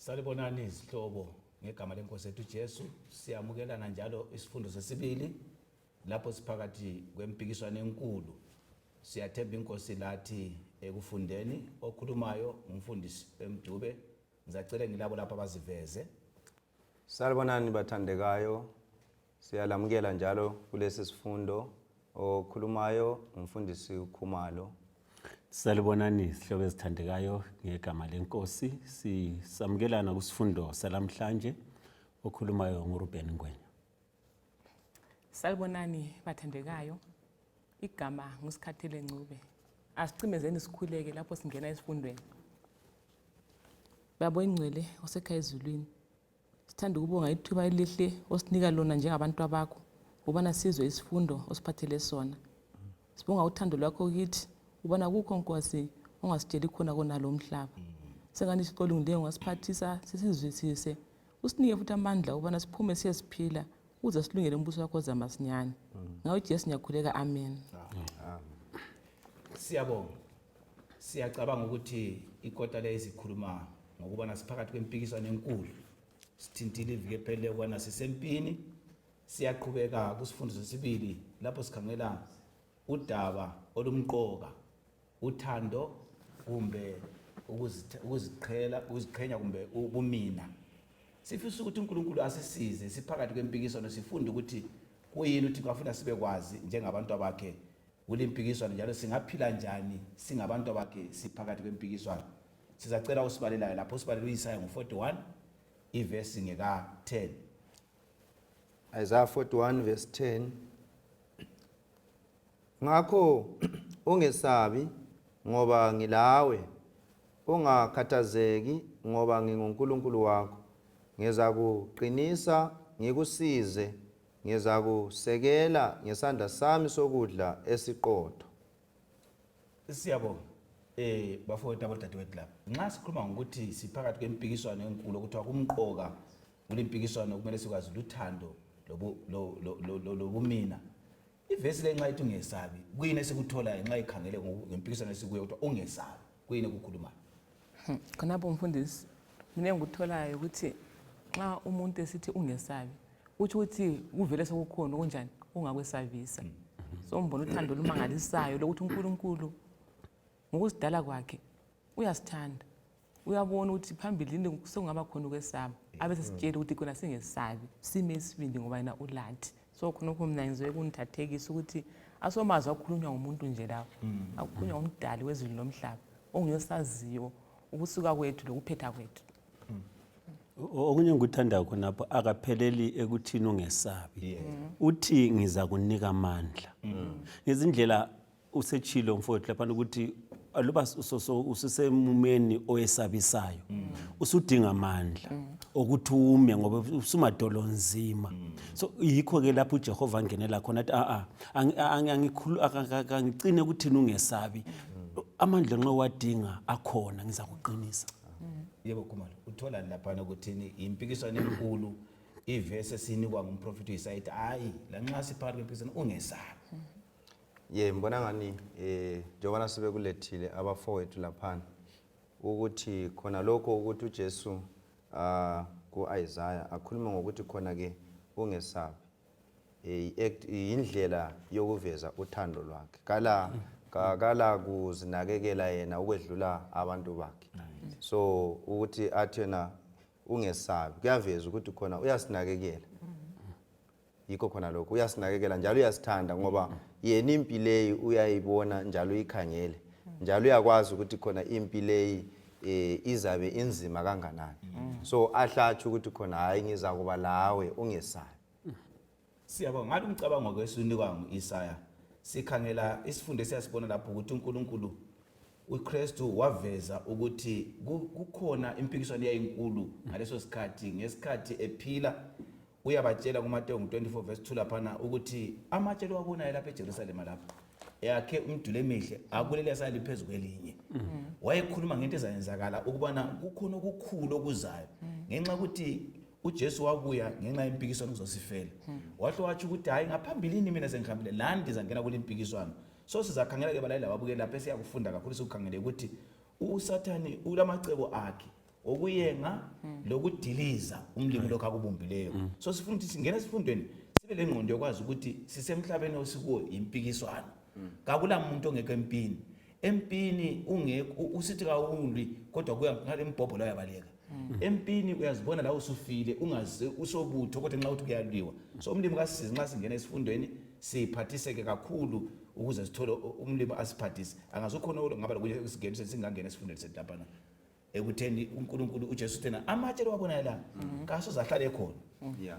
Salibonani izihlobo ngegama lenkosi yethu Jesu. Siyamukelana njalo isifundo sesibili lapho siphakathi kwempikiswano enkulu. Siyathemba inkosi lathi ekufundeni okhulumayo umfundisi Ndebele. Ngizacela ngilabo lapha abaziveze. Salibonani bathandekayo. Siyalamukela njalo kulesi sifundo okhulumayo umfundisi uKhumalo. Salibonani izihlobo ezithandekayo ngegama lenkosi. Sisamukelana kusifundo salamhlanje okhulumayo nguRuben Ngwenya. Salibonani bathandekayo. Igama nguSikhathele Ncube. Asicimezeni sikhuleke lapho singena esifundweni. Baba oyingcwele osekhaya ezulwini. Sithanda ukubonga ithuba elihle osinika lona njengabantu bakho. Ubona sizwe isifundo osiphathele sona. Sibonga uthando lwakho kithi. Ubona kukho Nkosi ongasitsheli khona konalo umhlaba. Sengani isiqolo ngileyo ngasiphathisa sisizwisise. Usinike futhi amandla ubona siphume siyesiphila ukuze silungele umbuso wakho zamasinyane. Ngawe Jesu ngiyakhuleka amen. Siyabonga. Siyacabanga ukuthi ikota lezikhuluma ngokubana siphakathi kwempikiswano enkulu. Sithintile iviki ephele ukwana sisempini. Siyaqhubeka kusifundo sesibili lapho sikhangela udaba olumqoka. Uthando kumbe ukuziqhenya kumbe ubumina. Sifisa ukuthi uNkulunkulu asisize siphakathi kwempikiswano sifunde ukuthi kuyini uthi kwafuna sibe kwazi njengabantu abakhe kulempikiswano njalo singaphila njani singabantu abakhe siphakathi kwempikiswano. Sizacela usibalelayo lapho sibalela uIsaya ngo41 iverse ngeka 10. Isaiah 41 verse 10. Ngakho ungesabi ngoba ngilawe, ungakhathazeki ngoba nginguNkulunkulu wakho. Ngeza kuqinisa ngikusize, ngeza kusekela ngesandla sami sokudla esiqotho. Siyabonga bafowethu abadadewethu lapha. Nxa sikhuluma ngokuthi siphakathi kwempikiswano enkulu ukuthi akumqoka kulempikiswano kumele sikwazi luthando lobumina. Ivesi le nxa ithi ungesabi kuyini esikuthola nxa ikhangele ngempikiswano esikuyo ukuthi ungesabi kuyini ukukhulumayo. Khonapho mfundisi mina ngikutholayo ukuthi nxa umuntu esithi ungesabi uthi ukuthi uvele sokukhona kunjani ungakwesabisa. So mbona uthando olumangalisayo lokuthi uNkulunkulu ngokusidala kwakhe uyasithanda. Uyabona ukuthi phambilini sekungaba khona ukwesaba abese sitshela ukuthi khona singesabi sime isibindi ngoba yena ulathi. So khonokho mina ngizwe kunithathekisa ukuthi asomazi wakhulunywa ngumuntu nje lawo. Akukhulunywa umdali wezulu nomhlaba ongiyosaziyo ukusuka kwethu lokuphetha kwethu. Okunye ngikuthanda khonapho akapheleli ekuthini ungesabi. Uthi ngiza kunika amandla. Ngezindlela usechilo mfowethu lapha ukuthi aluba usisemumeni oyesabisayo usudinga amandla ukuthi ume ngoba usumadolo nzima. So yikho ke lapho uJehova angenela khona athi angicine ukuthini ungesabi. Amandla nxa wadinga akhona ngiza kuqinisa. Yebo Khumalo uthola lapha ukuthi impikiswano enkulu ivese sinikwa ngumprofeti uIsaya ethi hayi la nxa siphakathi kwempikiswano ungesabi. Mbona ngani njengoba sibe kulethile abafowethu lapha ukuthi khona lokho ukuthi uJesu kuIsaiah akhuluma ngokuthi khona ke ungesabi. Indlela yokuveza uthando lwakhe. Kala kuzinakekela yena ukwedlula abantu bakhe. So ukuthi athena ungesabi kuyaveza ukuthi khona uyasinakekela. Yikho khona lokho uyasinakekela njalo uyasithanda ngoba yena impileyo uyayibona njalo uyikhangele. Njalo uyakwazi ukuthi khona impileyo izabe inzima kanganani. So ahlatsha ukuthi khona hayi ngiza kuba lawe ungesabi. Siyabonga ngathi umcabango kwesunikwa nguIsaya. Sikhangela isifundo esiyasibona lapho ukuthi uNkulunkulu uKristu waveza ukuthi kukhona impikiswano eyinkulu ngaleso sikhathi ngesikhathi ephila uyabatshela kuMateyu 24 verse 2 lapha ukuthi amatshe lowabonayo lapha eJerusalema lapha yakhe umduli emihle akulele sali phezulu kwelinye. Wayekhuluma ngento ezayenzakala ukubana kukhona okukhulu okuzayo ngenxa ukuthi uJesu wabuya ngenxa yempikiswano uzosifela. Wahle wathi ukuthi hayi ngaphambilini mina sengihambile la ndizangena kule impikiswano. So sizakhangela ke balayela babukela lapha esiyakufunda kakhulu sikukhangele ukuthi uSathani ulamacebo akhe okuyenga lokudiliza umlimi lokho akubumbileyo. So sifuna ukuthi singena esifundweni sibe lengqondo yokwazi ukuthi sisemhlabeni osikuwo impikiswano. Kakula umuntu ongekho empini. Empini ungekho usithi kawulwi kodwa kuya ngale mbhobho la yabaleka. Empini uyazibona la usufile ungaze usobutho kodwa nxa uthi kuyaliwa. So umlimi kasisize nxa singena esifundweni siphathiseke kakhulu ukuze sithole umlimi asiphathise. Angazokhona ngaba lokuthi sigene singangena esifundweni setapana. Ekutheni uNkulunkulu uJesu thena amatshelo wabona la kaso zahlale khona.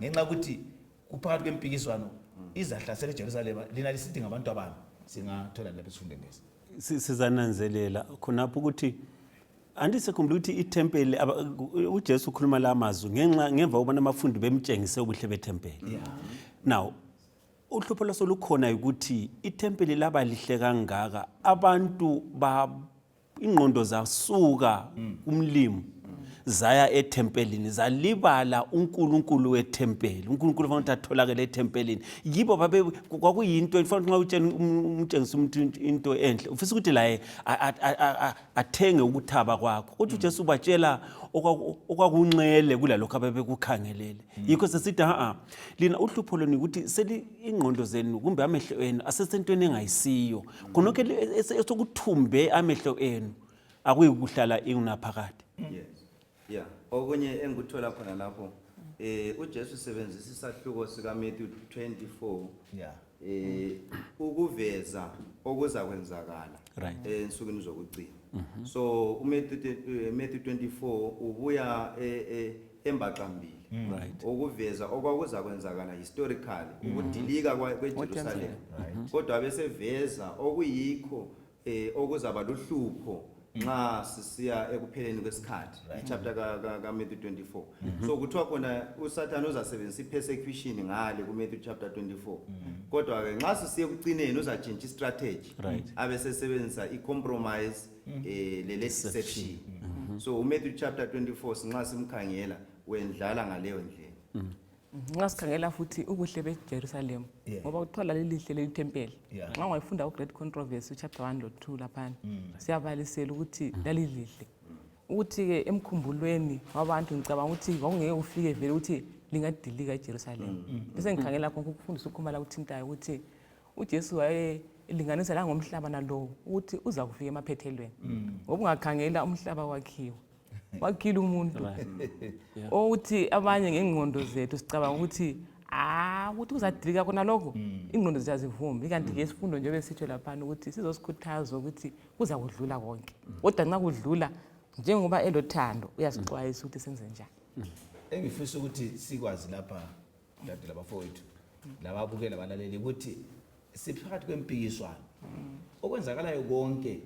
Ngenxa ukuthi kuphakathi kwempikiswano izahlasela eJerusalem lina lisithi ngabantu abami singathola lapha esifundweni lesi. Sizananzelela khonapho ukuthi andisekhumbula ukuthi itempeli uJesu ukhuluma la amazwi ngemva ubona abafundi bemtshengise ubuhle betempeli. Now uhlupho losolukhona ukuthi itempeli laba lihle kangaka abantu ingqondo zasuka umlimo zaya etempelini zalibala uNkulunkulu wetempeli. uNkulunkulu fanele atholakele etempelini. Yibo babe kwakuyinto fanele nxa umtshengisa umuntu into enhle ufisa ukuthi la athenge ukuthaba kwakho. Uthi uJesu batshela okwakunxele kulalokho ababekukhangelele. Yikho sesithi lina uhlupho lweni ukuthi seli ingqondo zenu kumbe amehlo enu asesentweni engayisiyo. Khonokho esokuthumbe amehlo enu akuyikuhlala ingunaphakade. Yeah, okunye engikuthola khona lapho uJesu usebenzisa isahluko sika Matthew 24 ukuveza okuza kwenzakala ensukwini zokucina. So uMatthew 24 ubuya embaqambili ukuveza okwakuza kwenzakala historically ukudilika kweJerusalem. Kodwa beseveza okuyikho okuzaba luhlupho nxa sisiya ekupheleni kwesikhathi ichapter ka Matthew 24. So kuthiwa khona uSathane uzasebenzisa ipersecution ngale ku Matthew chapter 24. Kodwa ke nxa sisiya ekucineni uzatshintsha istrategy abesesebenzisa icompromise le deception. So uMatthew chapter 24 sinxa simkhangela wendlala ngaleyo ndlela. Ngasikhangela futhi ubuhle beJerusalem ngoba uthola lelihle lelitempeli. Nxa ungayifunda uGreat Controversy chapter 1 lo 2 lapha siyabalisela ukuthi lalilihle. Ukuthi ke emkhumbulweni wabantu ngicabanga ukuthi kwakungeke ufike vele ukuthi lingadilika eJerusalem. Bese ngikhangela konke ukufundisa ukukhumala ukuthintayo ukuthi uJesu waye linganisa la ngomhlaba nalowo ukuthi uza kufika emaphethelweni. Ngoba ungakhangela umhlaba wakhiwa wakhila umuntu othi abanye ngengqondo zethu sicabanga ukuthi ukuthi uzadilika khona lokho ingqondo ziyazivuma. Kanti ke isifundo nje besitsho lapha ukuthi sizosikhuthaza ukuthi kuza kudlula konke. Kodwa nxa kudlula njengoba elothando uyasixwayisa ukuthi senze njani. Engifisa ukuthi sikwazi lapha dadela bafowethu lababukela abalaleli ukuthi siphakathi kwempikiswano okwenzakalayo konke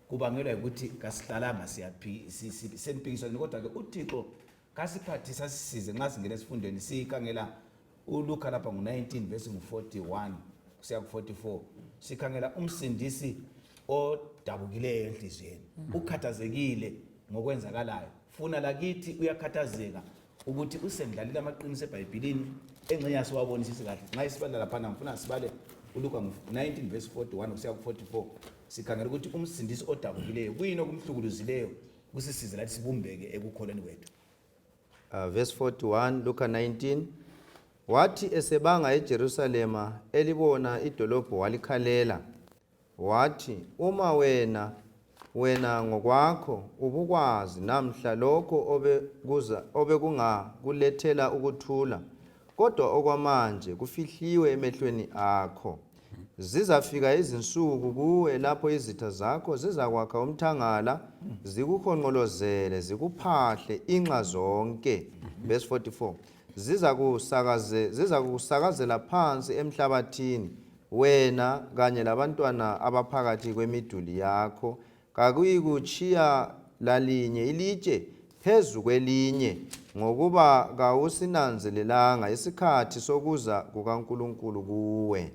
kubangelwa ukuthi kasihlalanga sempikiswano. Kodwa ke uThixo kasiphathisa sisize nxa singena esifundweni sikhangela uLuka lapha ngo19 verse 41 kusiya ku44 sikhangela umsindisi odabukileyo enhlizweni ukhathazekile ngokwenzakalayo. Funa lakithi uyakhathazeka ukuthi usemdlalile amaqiniso eBhayibhelini engxenye siwabonisise kahle. Nxa isibala lapha ngifuna sibale uLuka 19 verse 41 kusiya ku44 sikhangela ukuthi umsindisi odabukileyo kuyini okumhlukuluzileyo kusisize lathi sibumbeke ekukholweni kwethu. Verse 41 Luka 19 wathi esebanga eJerusalema elibona idolobho walikhalela wathi uma wena ngokwakho ubukwazi namhla lokho obekungakulethela ukuthula kodwa okwamanje kufihliwe emehlweni akho. Zizafika izinsuku kuwe lapho izitha zakho zizakwakha umthangala zikukhonqolozele zikuphahle inxa zonke. Verse 44 zizakusakazela phansi emhlabathini wena kanye labantwana abaphakathi kwemiduli yakho. Kakuyikutshiya lalinye ilitshe phezu kwelinye ngokuba kawusinanzelelanga isikhathi sokuza kukaNkulunkulu kuwe.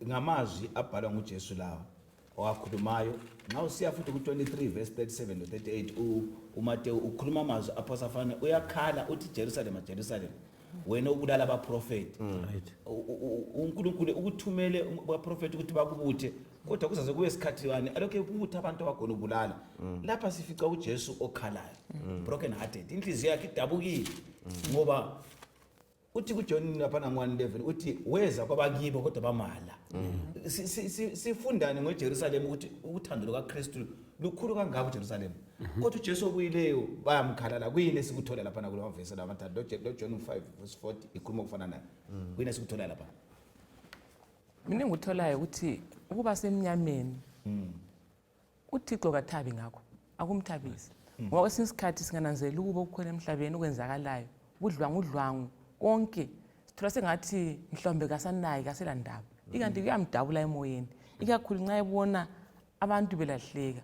Ngamazwi abhalwa nguJesu lawa owakhulumayo nxa usiya futhi ku23 verse 37 no 38 uMateyu ukhuluma amazwi aphosafana uyakhala uthi Jerusalem wena ubulala abaprofeti. uNkulunkulu ukuthumele abaprofeti ukuthi bakubuthe kodwa kuzaze kube isikhathi wani alokho ukuthi abantu abagona ubulala lapha sifica uJesu okhalayo broken hearted inhliziyo yakhe idabukile ngoba uthi kuJohn lapha ngo-1:11 uthi weza kwabakibo kodwa bamala sifundane ngoJerusalem ukuthi uthando lukaKristu lukhulu kangaka uJerusalem kodwa uJesu obuyileyo bayamkhalala kuyini esikuthola lapha nakulo mavesi lamathathu John 5:40 ikhuluma ukufana naye kuyini esikuthola lapha mina engikutholayo ukuthi ukuba semnyameni uThixo kathabi ngakho akumthabisi ngoba kwesinye isikhathi singananzela ukuba kukhona emhlabeni okwenzakalayo udlwangu konke sithola sengathi mhlawumbe kasanayi kaselandaba ikanti kuyamdabula emoyeni ikakhulu nxa ebona abantu belahleka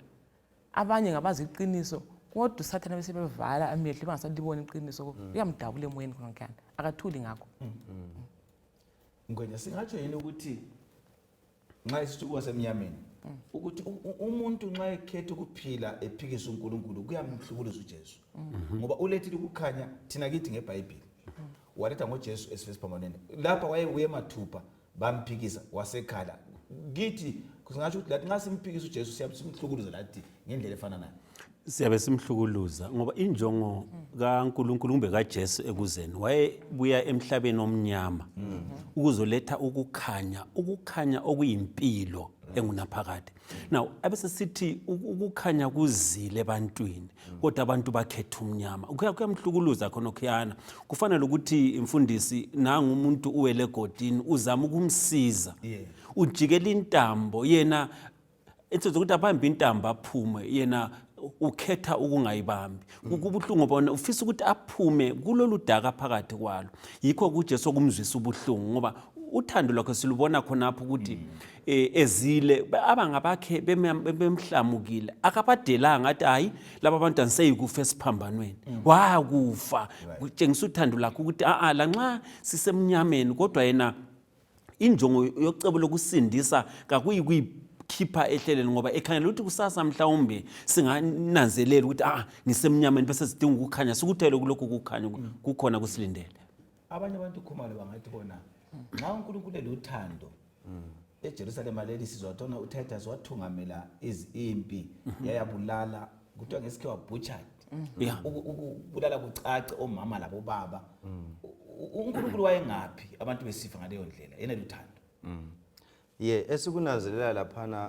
abanye ngabazi iqiniso kodwa usathana bese bevala amehlo bangasalibona iqiniso kuyamdabula emoyeni kankani akathuli ngakho ngwenya singatsho yini ukuthi nxa isisuku semnyameni ukuthi umuntu nxa ekhetha ukuphila ephikisa uNkulunkulu kuyamhlukuluza uJesu ngoba ulethile ukukhanya thina kithi ngeBhayibheli waletha ngoJesu esiphambanweni lapha wayebuye mathupha bamphikisa wasekhala kithi kusingatsho ukuthi lathi nxa simphikisa uJesu siyamhlukuluza lathi ngendlela efana nayo siyabe simhlukuluza ngoba injongo kaNkulunkulu kumbe kaJesu ekuzeni wayebuya emhlabeni omnyama ukuzoletha ukukhanya okuyimpilo engunaphakade now abese sithi ukukhanya kuzile ebantwini kodwa abantu bakhetha umnyama kuyamhlukuluza khona khuyana kufanele ukuthi imfundisi nanga umuntu uwele egodini uzama ukumsiza ujikela intambo yena ethoza ukuthi abambe intambo aphume yena ukhetha ukungayibambi kubuhlungu bona ufisa ukuthi aphume kulolu daka phakathi kwalo yikho kuJesu okumzwisa ubuhlungu ngoba uthando lwakhe silubona khonapho ukuthi ezile abangabakhe bemhlamukile akabadelanga ngathi hayi laba abantu anseyikufa esiphambanweni wakufa kutshengisa uthando lakhe ukuthi lanxa sisemnyameni kodwa yena injongo yocebo lokusindisa kakuyikhipha ehleleni ngoba ekhangela ukuthi kusasa mhlawumbe singananzelela ukuthi ngisemnyameni bese sidinga ukukhanya sikuthele kulokho kukhanya kukhona kusilindele abanye abantu khumalo bangathi bona nxa uNkulunkulu eluthando eJerusalem leli sizothola uTitus wathungamela izimpi yayabulala kuthiwa ngesikhe wabutchered ukubulala kucace omama labo baba uNkulunkulu wayengaphi abantu besifa ngaleyo ndlela yena luthando esikunanzelela laphana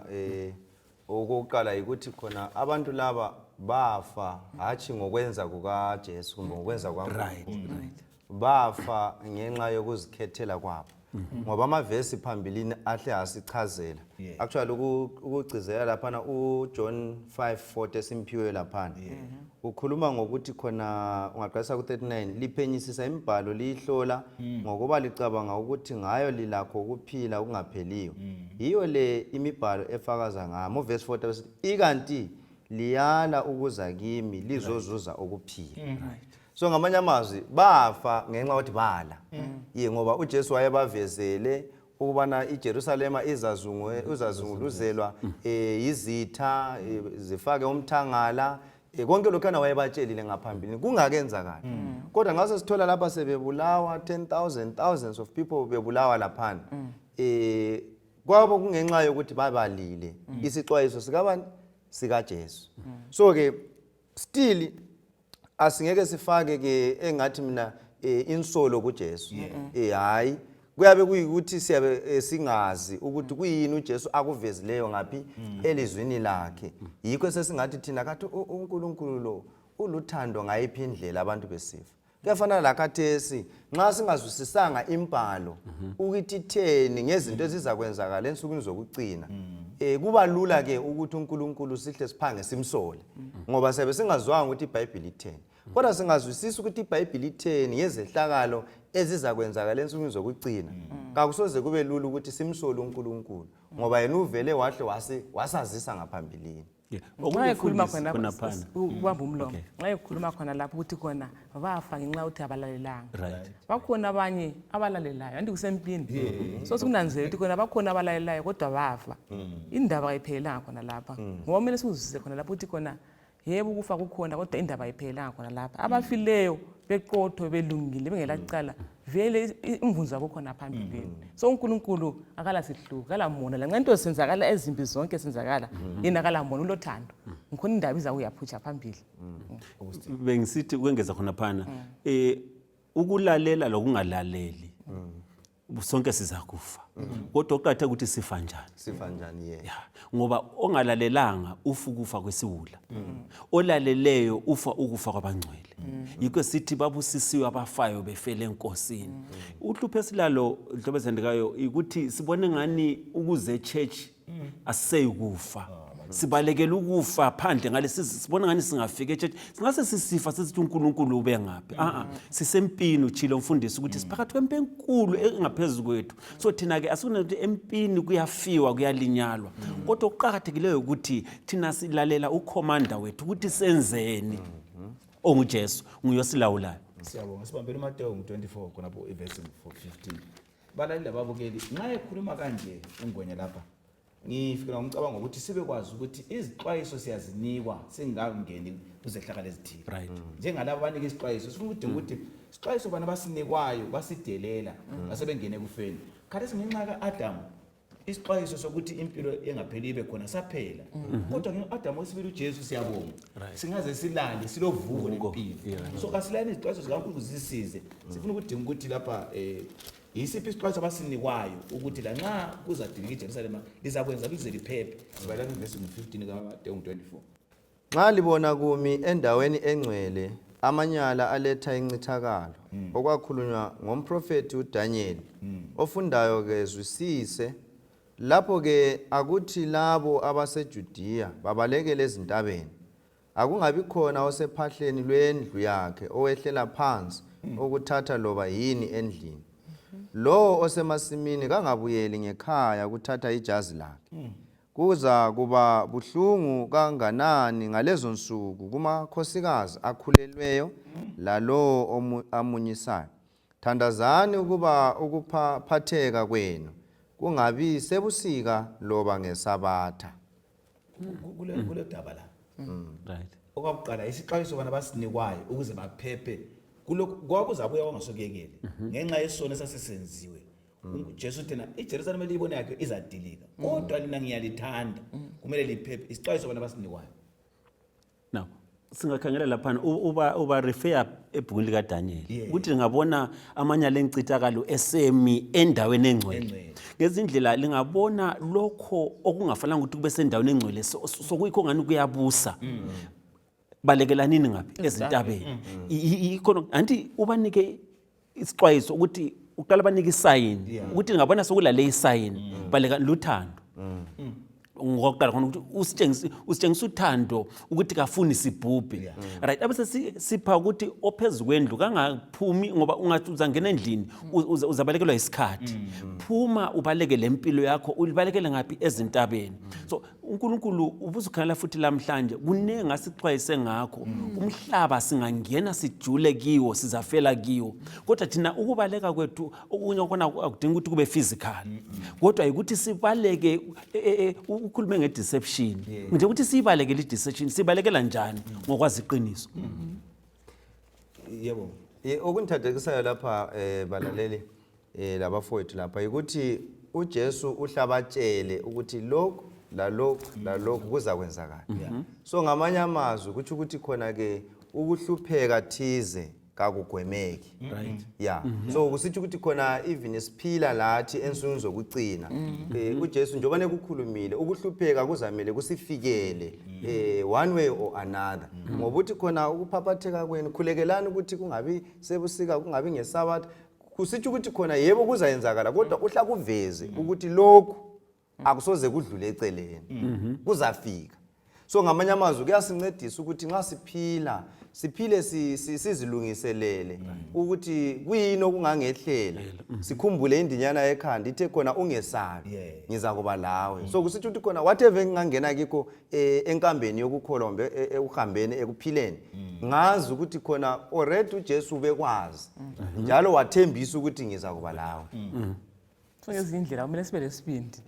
okokuqala ukuthi khona abantu laba bafa hathi ngokwenza kukaJesu kumbe ngokwenza kwaNkulunkulu bafa ngenxa yokuzikhethela kwabo ngoba amavesi phambilini ahle asichazela actually ukugcizela laphana uJohn 5:40 esimphiwe laphana ukhuluma ngokuthi khona ungaqalisa ku39 liphenyisisa imibhalo lihlola ngokuba licabanga ukuthi ngayo lilakho ukuphila okungapheliyo yiyo le imibhalo efakaza ngamo verse 40 ikanti liyala ukuza kimi lizozuza ukuphila so ngamanye amazwi bafa ngenxa yokuthi bala ngoba uJesu wayebavezele ukubana iJerusalema izazunguluzelwa izitha zifake umthangala konke lokhana wayebatshelile ngaphambili kungakenzakala kodwa ngase sithola lapha sebebulawa 10,000 thousands of people bebulawa laphana kwabo kungenxa yokuthi babalile isixwayiso sikabani sikaJesu so ke still asingeke sifake ke engathi mina insolo kuJesu hayi kuyabe kuyikuthi siyabe singazi ukuthi kuyini uJesu akuvezileyo ngapi elizwini lakhe yikho sesingathi thina kathi uNkulunkulu lo uluthando ngayiphi indlela abantu besifa kuyafana lakhathesi nxa singazwisisanga impalo ukuthi itheni ngezinto ezizakwenzakala ensukwini zokucina kuba lula ke ukuthi uNkulunkulu sihle siphange simsole ngoba siyabe singazwanga ukuthi iBhayibheli itheni kodwa singazwisisa ukuthi iBhayibheli itheni ngezehlakalo ezizakwenzakala ensukwini zokucina kakusoze kube lula ukuthi simsole uNkulunkulu ngoba yena uvele wahle wasazisa ngaphambilini nxa ekhuluma khona ubamba umlomo nxa ekhuluma khona lapho ukuthi khona bafa ngenxa yokuthi abalalelanga bakhona abanye abalalelayo andi kusempini so sikunanzela ukuthi khona bakhona abalalelayo kodwa bafa indaba ayiphelelanga khona lapha ngoba kumele sikuzwisise khona lapho ukuthi khona yebo ukufa kukhona kodwa indaba ayiphelanga khona lapha abafileyo beqotho belungile bengelacala vele imvunzo yakho khona phambili so uNkulunkulu akala sihluku akala mona lanxa into senzakala ezimbi zonke senzakala yena akala mona ulothando ngikhona indaba iza uyaphutsha phambili bengisithi ukwengeza khona phana ukulalela lokungalaleli sonke sizakufa kodwa uqathe ukuthi sifa njani ngoba ongalalelanga ufa ukufa kwesiwula olaleleyo ufa ukufa kwabangcwele yikho sithi babusisiwe abafayo befele enkosini uhlupho esilalo hlobo ezendekayo ukuthi sibone ngani ukuze church aseyikufa sibalekela ukufa phandle ngalesi sibona ngani singafika eChurch singase sisifa sesithi uNkulunkulu ube ngaphi sisempini uchile umfundisi ukuthi siphakathi kwempi enkulu engaphezulu kwethu so thina ke asikunathi empini kuyafiwa kuyalinyalwa kodwa uqhakathekileyo ukuthi thina silalela ukhomanda wethu ukuthi senzeni onguJesu nguyosilawulayo siyabonga sibambele uMateyu 24 khonapho iverse 15 balaleli ababukeli nxa ekhuluma kanje ungwenya lapha ngifika ngicabanga ukuthi sibe kwazi ukuthi izixwayiso siyazinikwa singangeni kuzehlakala ezithile njengalabo abanike isixwayiso sifuna ukuthi isixwayiso bana basinikwayo basidelela basebengene kufeni khathi singenxa kaAdam isixwayiso sokuthi impilo engapheli ibe khona saphela kodwa ngeAdam wesibili uJesu siyabonga singaze silale silovuko lempilo so kasilani izixwayiso zikaNkulunkulu zisize sifuna ukuthi lapha yisiphi isixwayiso abasinikwayo ukuthi la nxa kuzadilika iJerusalema lizakwenza lize liphephe sibalana iverse 15 kaMateyu 24 nxa libona kumi endaweni engcwele amanyala aletha incithakalo okwakhulunywa ngomprofeti uDaniel ofundayo ke zwisise lapho ke akuthi labo abaseJudiya babalekele ezintabeni akungabi khona osephahleni lwendlu yakhe owehlela phansi ukuthatha loba yini endlini lo osemasimini kangabuyeli ngekhaya kuthatha ijazi lakhe kuza kuba buhlungu kanganani ngalezo nsuku kumakhosikazi akhulelweyo lalo amunyisayo thandazani ukuba ukuphatheka kwenu kungabi sebusika loba ngesabatha kule daba la okwakuqala isixwayiso bana basinikwayo ukuze baphephe kulokho kwakuzabuya wangasokuyekele ngenxa yesono esasisenziwe uJesu thina iJerusalema eliyibona yakhe izadilika kodwa lina ngiyalithanda kumele liphephe isixwayiso bana basinikwayo now singakhangela lapha uba refer ebhukwini lika Daniel ukuthi ngabona amanyala encithakalo esemi endaweni engcwele ngezindlela lingabona lokho okungafanele ukuthi kube sendaweni engcwele sokuyikho ngani kuyabusa balekelanini ngaphi ezintabeni ikhono anti ubanike isixwayiso ukuthi uqala banike isayini ukuthi ngabona sokulale isayini baleka luthando ngokuqala khona ukuthi usitshengisa uthando ukuthi kafuni sibhubhe right abese sipha ukuthi ophezukwendlu kangaphumi ngoba ungathi uzangena endlini uzabalekelwa isikhathi phuma ubalekele impilo yakho ulibalekele ngaphi ezintabeni so uNkulunkulu ubuzukhala futhi lamhlanje kunenge ngasixwayise ngakho umhlaba singangena sijule kiwo sizafela kiwo kodwa thina ukubaleka kwethu okunye khona akudinga ukuthi kube physical kodwa ukuthi sibaleke ukhulume ngedeception nje ukuthi sibalekele ideception sibalekela njani ngokwazi iqiniso yebo okungithathekisayo lapha balaleli labafowethu lapha ukuthi uJesu uhlabatshele ukuthi lokho lalokho kuzakwenzakala so ngamanye amazwi kuthi ukuthi khona ke ukuhlupheka thize kakugwemeki so kusithi ukuthi khona even isiphila lathi ensukwini zokucina uJesu njengoba nekukhulumile ukuhlupheka kuzamele kusifikele one way or another ngoba uthi khona ukuphaphatheka kwenu khulekelani ukuthi kungabi sebusika kungabi ngesabatha kusithi ukuthi khona yebo kuzayenzakala kodwa uhla kuveze ukuthi lokho akusoze kudlule eceleni kuzafika so ngamanye amazwi kuyasincedisa ukuthi nxa siphile sizilungiselele ukuthi kuyini okungangehlela sikhumbule indinyana ekhanda ithe khona ungesabi ngiza kuba lawe so kusithi ukuthi khona whatever engangena kikho enkambeni yokukholwa ehambeni ekuphileni ngazi ukuthi khona already uJesu ubekwazi njalo wathembisa ukuthi ngiza kuba lawe so ngezindlela kumele sibe lesibindi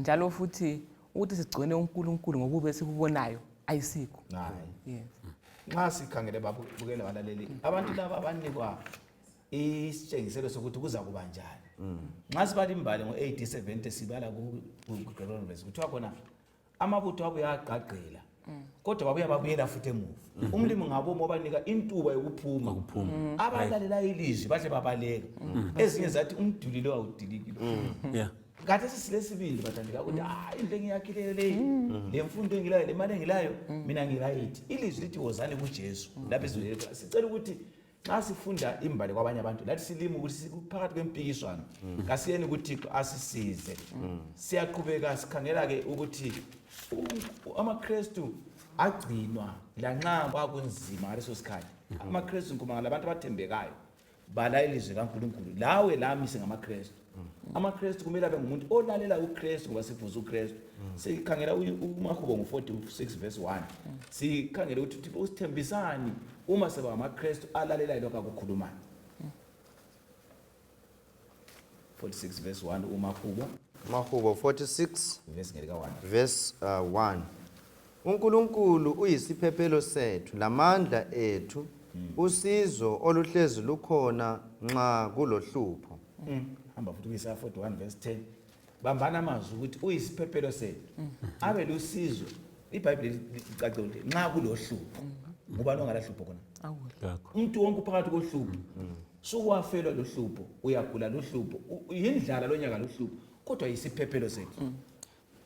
njalo futhi ukuthi sigcone uNkulunkulu ngokube sikubonayo ayisikho. hayi Yes. nxa sikhangele babukele balaleli abantu laba abanikwa isitshengiselo sokuthi kuza kuba njani nxa sibala imbali ngo-1870 sibala ku-Gregorian verse kuthiwa khona amabutho abuya agqagqela kodwa babuya babuyela futhi emuva umlimi ngabomo banika intuba yokuphuma abalalela ilizwi bahle babaleka ezinye zathi umduli lo awudilikile Yeah. kade sisilesibili bathandika ukuthi into engiyakhileyo leyi le mfundo engilayo le mali engilayo mina ngirayithi ilizwi lithi wozani kuJesu lapho sizwe sicela ukuthi xa sifunda imbali kwabanye abantu lathi silima ukuthi siphakathi kwempikiswano kasiyeni kuThixo asisize siyaqhubeka sikhangela ke ukuthi amaKristu agcinwa lanxa kwakunzima ngaleso sikhathi amaKristu nkumanga labantu abathembekayo bala ilizwi kaNkulunkulu lawe lami singamaKristu amaKristu kumele abe ngumuntu olalela uKristu ngoba sifuza uKristu sikhangela uMahubo ngo-46 verse 1 sikhangela ukuthi usithembisani uma seba amaKristu alalelayo lokho akukhulumayo 46 verse 1 Mahubo 46 verse ngelika 1 verse 1 uNkulunkulu uyisiphephelo sethu lamandla ethu usizo oluhlezi lukhona nxa kulohlupho hamba futhi kuyisaya 41 verse 10 bambana amazwi ukuthi uyisiphephelo sethu abe lusizo iBhayibheli licace ukuthi nxa kulohlupho ngoba longalahlupho khona Ngakho. umuntu wonke uphakathi kohlupho sokwafelwa lohlupho uyagula lohlupho yindlala lonyaka lohlupho kodwa yisiphephelo sethu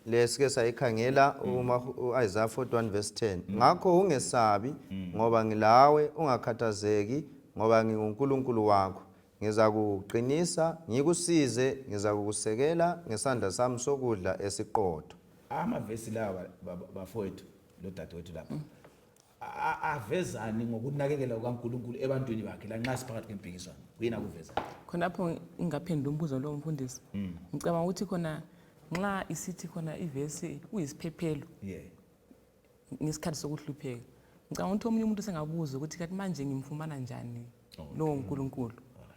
lesike sayikhangela uIsaiah 41 verse 10 ngakho ungesabi ngoba ngilawe ungakhathazeki ngoba nginguNkulunkulu wakho ngiza kuqinisa ngikusize ngiza kukusekela ngesandla sami sokudla esiqotho amavesi lawa bafowethu lo dadewethu lapha avezani ngokunakekela kukaNkulunkulu ebantwini bakhe la nxa siphakathi kwempikiswano kuyina kuveza Khonapho ingaphendula umbuzo lo mfundisi. Ngicabanga ukuthi khona nxa isithi khona ivesi uyisiphephelo ngesikhathi sokuhlupheka. Ngicabanga ukuthi omunye umuntu sengabuza ukuthi kanti manje ngimfumana njani lo uNkulunkulu.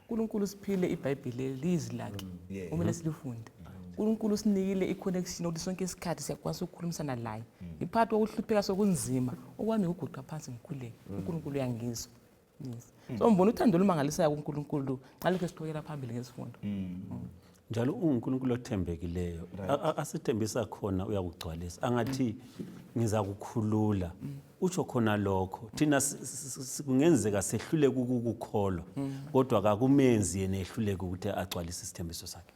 uNkulunkulu siphile iBhayibheli lizwi lakhe kumele silifunde. uNkulunkulu sinikile iconnection ukuthi sonke isikhathi siyakwazi ukukhulumisana laye. Iphakathi kokuhlupheka sokunzima okwami ukuguqa phansi ngikhuleke. uNkulunkulu uyangizwa. Yes. So mbona uthando lumangalisayo kuNkulunkulu xa lokho siqhubekela phambili ngesifundo. Njalo uNkulunkulu othembekileyo asithembisa khona uyakugcwalisa angathi ngiza kukhulula utsho khona lokho thina kungenzeka sehlule ukukukholwa kodwa akumenzi yena ehluleke ukuthi agcwalise isithembiso sakhe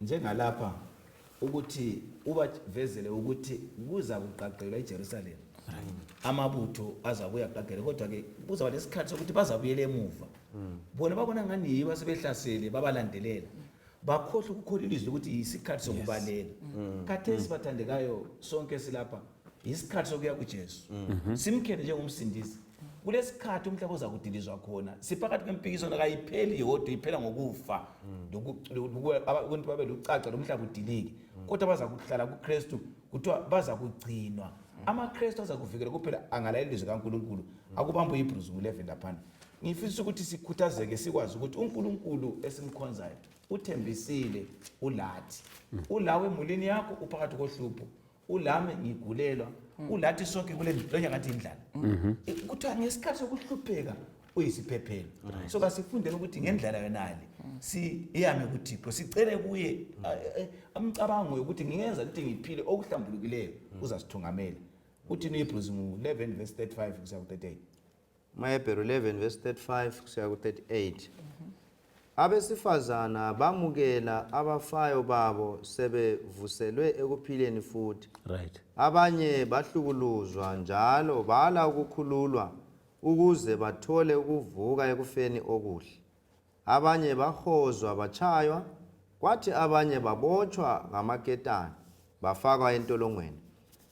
njengalapha ukuthi ubavezele ukuthi kuza kuqaqelwa eJerusalem amabutho azabuya qaqele kodwa ke kuzaba lesikhathi sokuthi bazabuyela emuva bona babona ngani yiba sebehlasele babalandelela bakhohle ukukhola ilizwi ukuthi isikhathi sokubalela khathesi bathandekayo sonke silapha isikhathi sokuya kuJesu simkhele njengomsindisi kulesikhathi umhlaba ozakudilizwa khona siphakathi kwempikiswano kayipheli yodwa iphela ngokufa abantu babe lucaca lomhlaba udilike kodwa bazakuhlala kuKristu kuthiwa bazakugcinwa amaKristu azakuvikela kuphela angalalela ilizwi kaNkulunkulu akubamba iHebrews 11 laphana ngifisa ukuthi sikhuthazeke sikwazi ukuthi uNkulunkulu esimkhonzayo uthembisile ulathi ulawe emulini yakho uphakathi kohlupho ulami ngigulelwa ulathi sonke kule ndlonya ngathi indlala kuthiwa ngesikhathi sokuhlupheka uyisiphephelo so kasifundele ukuthi ngendlela yonale siyame kuThixo sicele kuye amcabango ukuthi ngingenza ukuthi ngiphile okuhlambulukileyo uzasithungamela uthi iHebrews 11 verse 35 kusiya ku38 Hebrews 11 verse 35 kusiya ku38 Abesifazana bamukela abafayo babo sebevuselwe ekuphileni futhi right abanye bahlukuluzwa njalo bala ukukhululwa ukuze bathole ukuvuka ekufeni okuhle abanye bahozwa bachaywa kwathi abanye babotshwa ngamaketane bafakwa entolongweni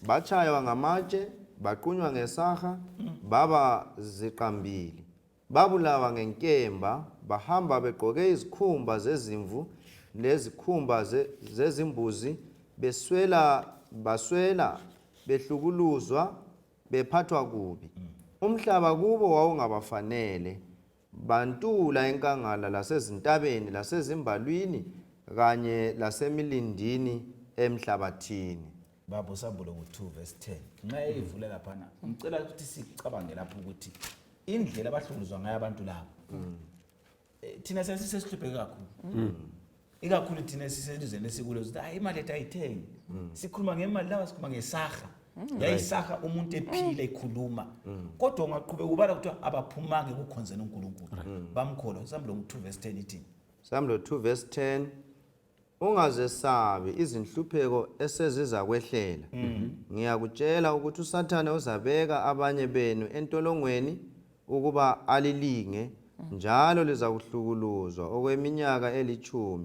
bachaywa ngamatshe baqunywa ngesaha baba ziqambili babulawa ngenkemba bahamba begqoke izikhumba zezimvu nezikhumba zezimbuzi baswela behlukuluzwa bephathwa kubi umhlaba kubo wawungabafanele bantula enkangala lasezintabeni lasezimbalwini kanye lasemilindini emhlabathini baba usambulo ku2 verse 10 nxa eyivula lapha ngicela ukuthi sicabange lapho ukuthi indlela abahlukuluzwa ngayo abantu labo thina sesihlupheke kakhulu ikakhulu thina siselizweni lesikulo ukuthi hayi imali ethu ayithengi sikhuluma ngemali lawa sikhuluma ngesaha yayisaha umuntu ephila ekhuluma kodwa ungaqhubeka ubala ukuthi abaphumanga ekukhonzeni uNkulunkulu bamkholwa usambulo ku2 verse 10 ithi Psalm 2 verse 10 ungazesabi izinhlupheko eseziza kwehlela ngiyakutshela ukuthi uSathane uzabeka abanye benu entolongweni ukuba alilinge njalo liza kuhlukuluzwa okweminyaka eli10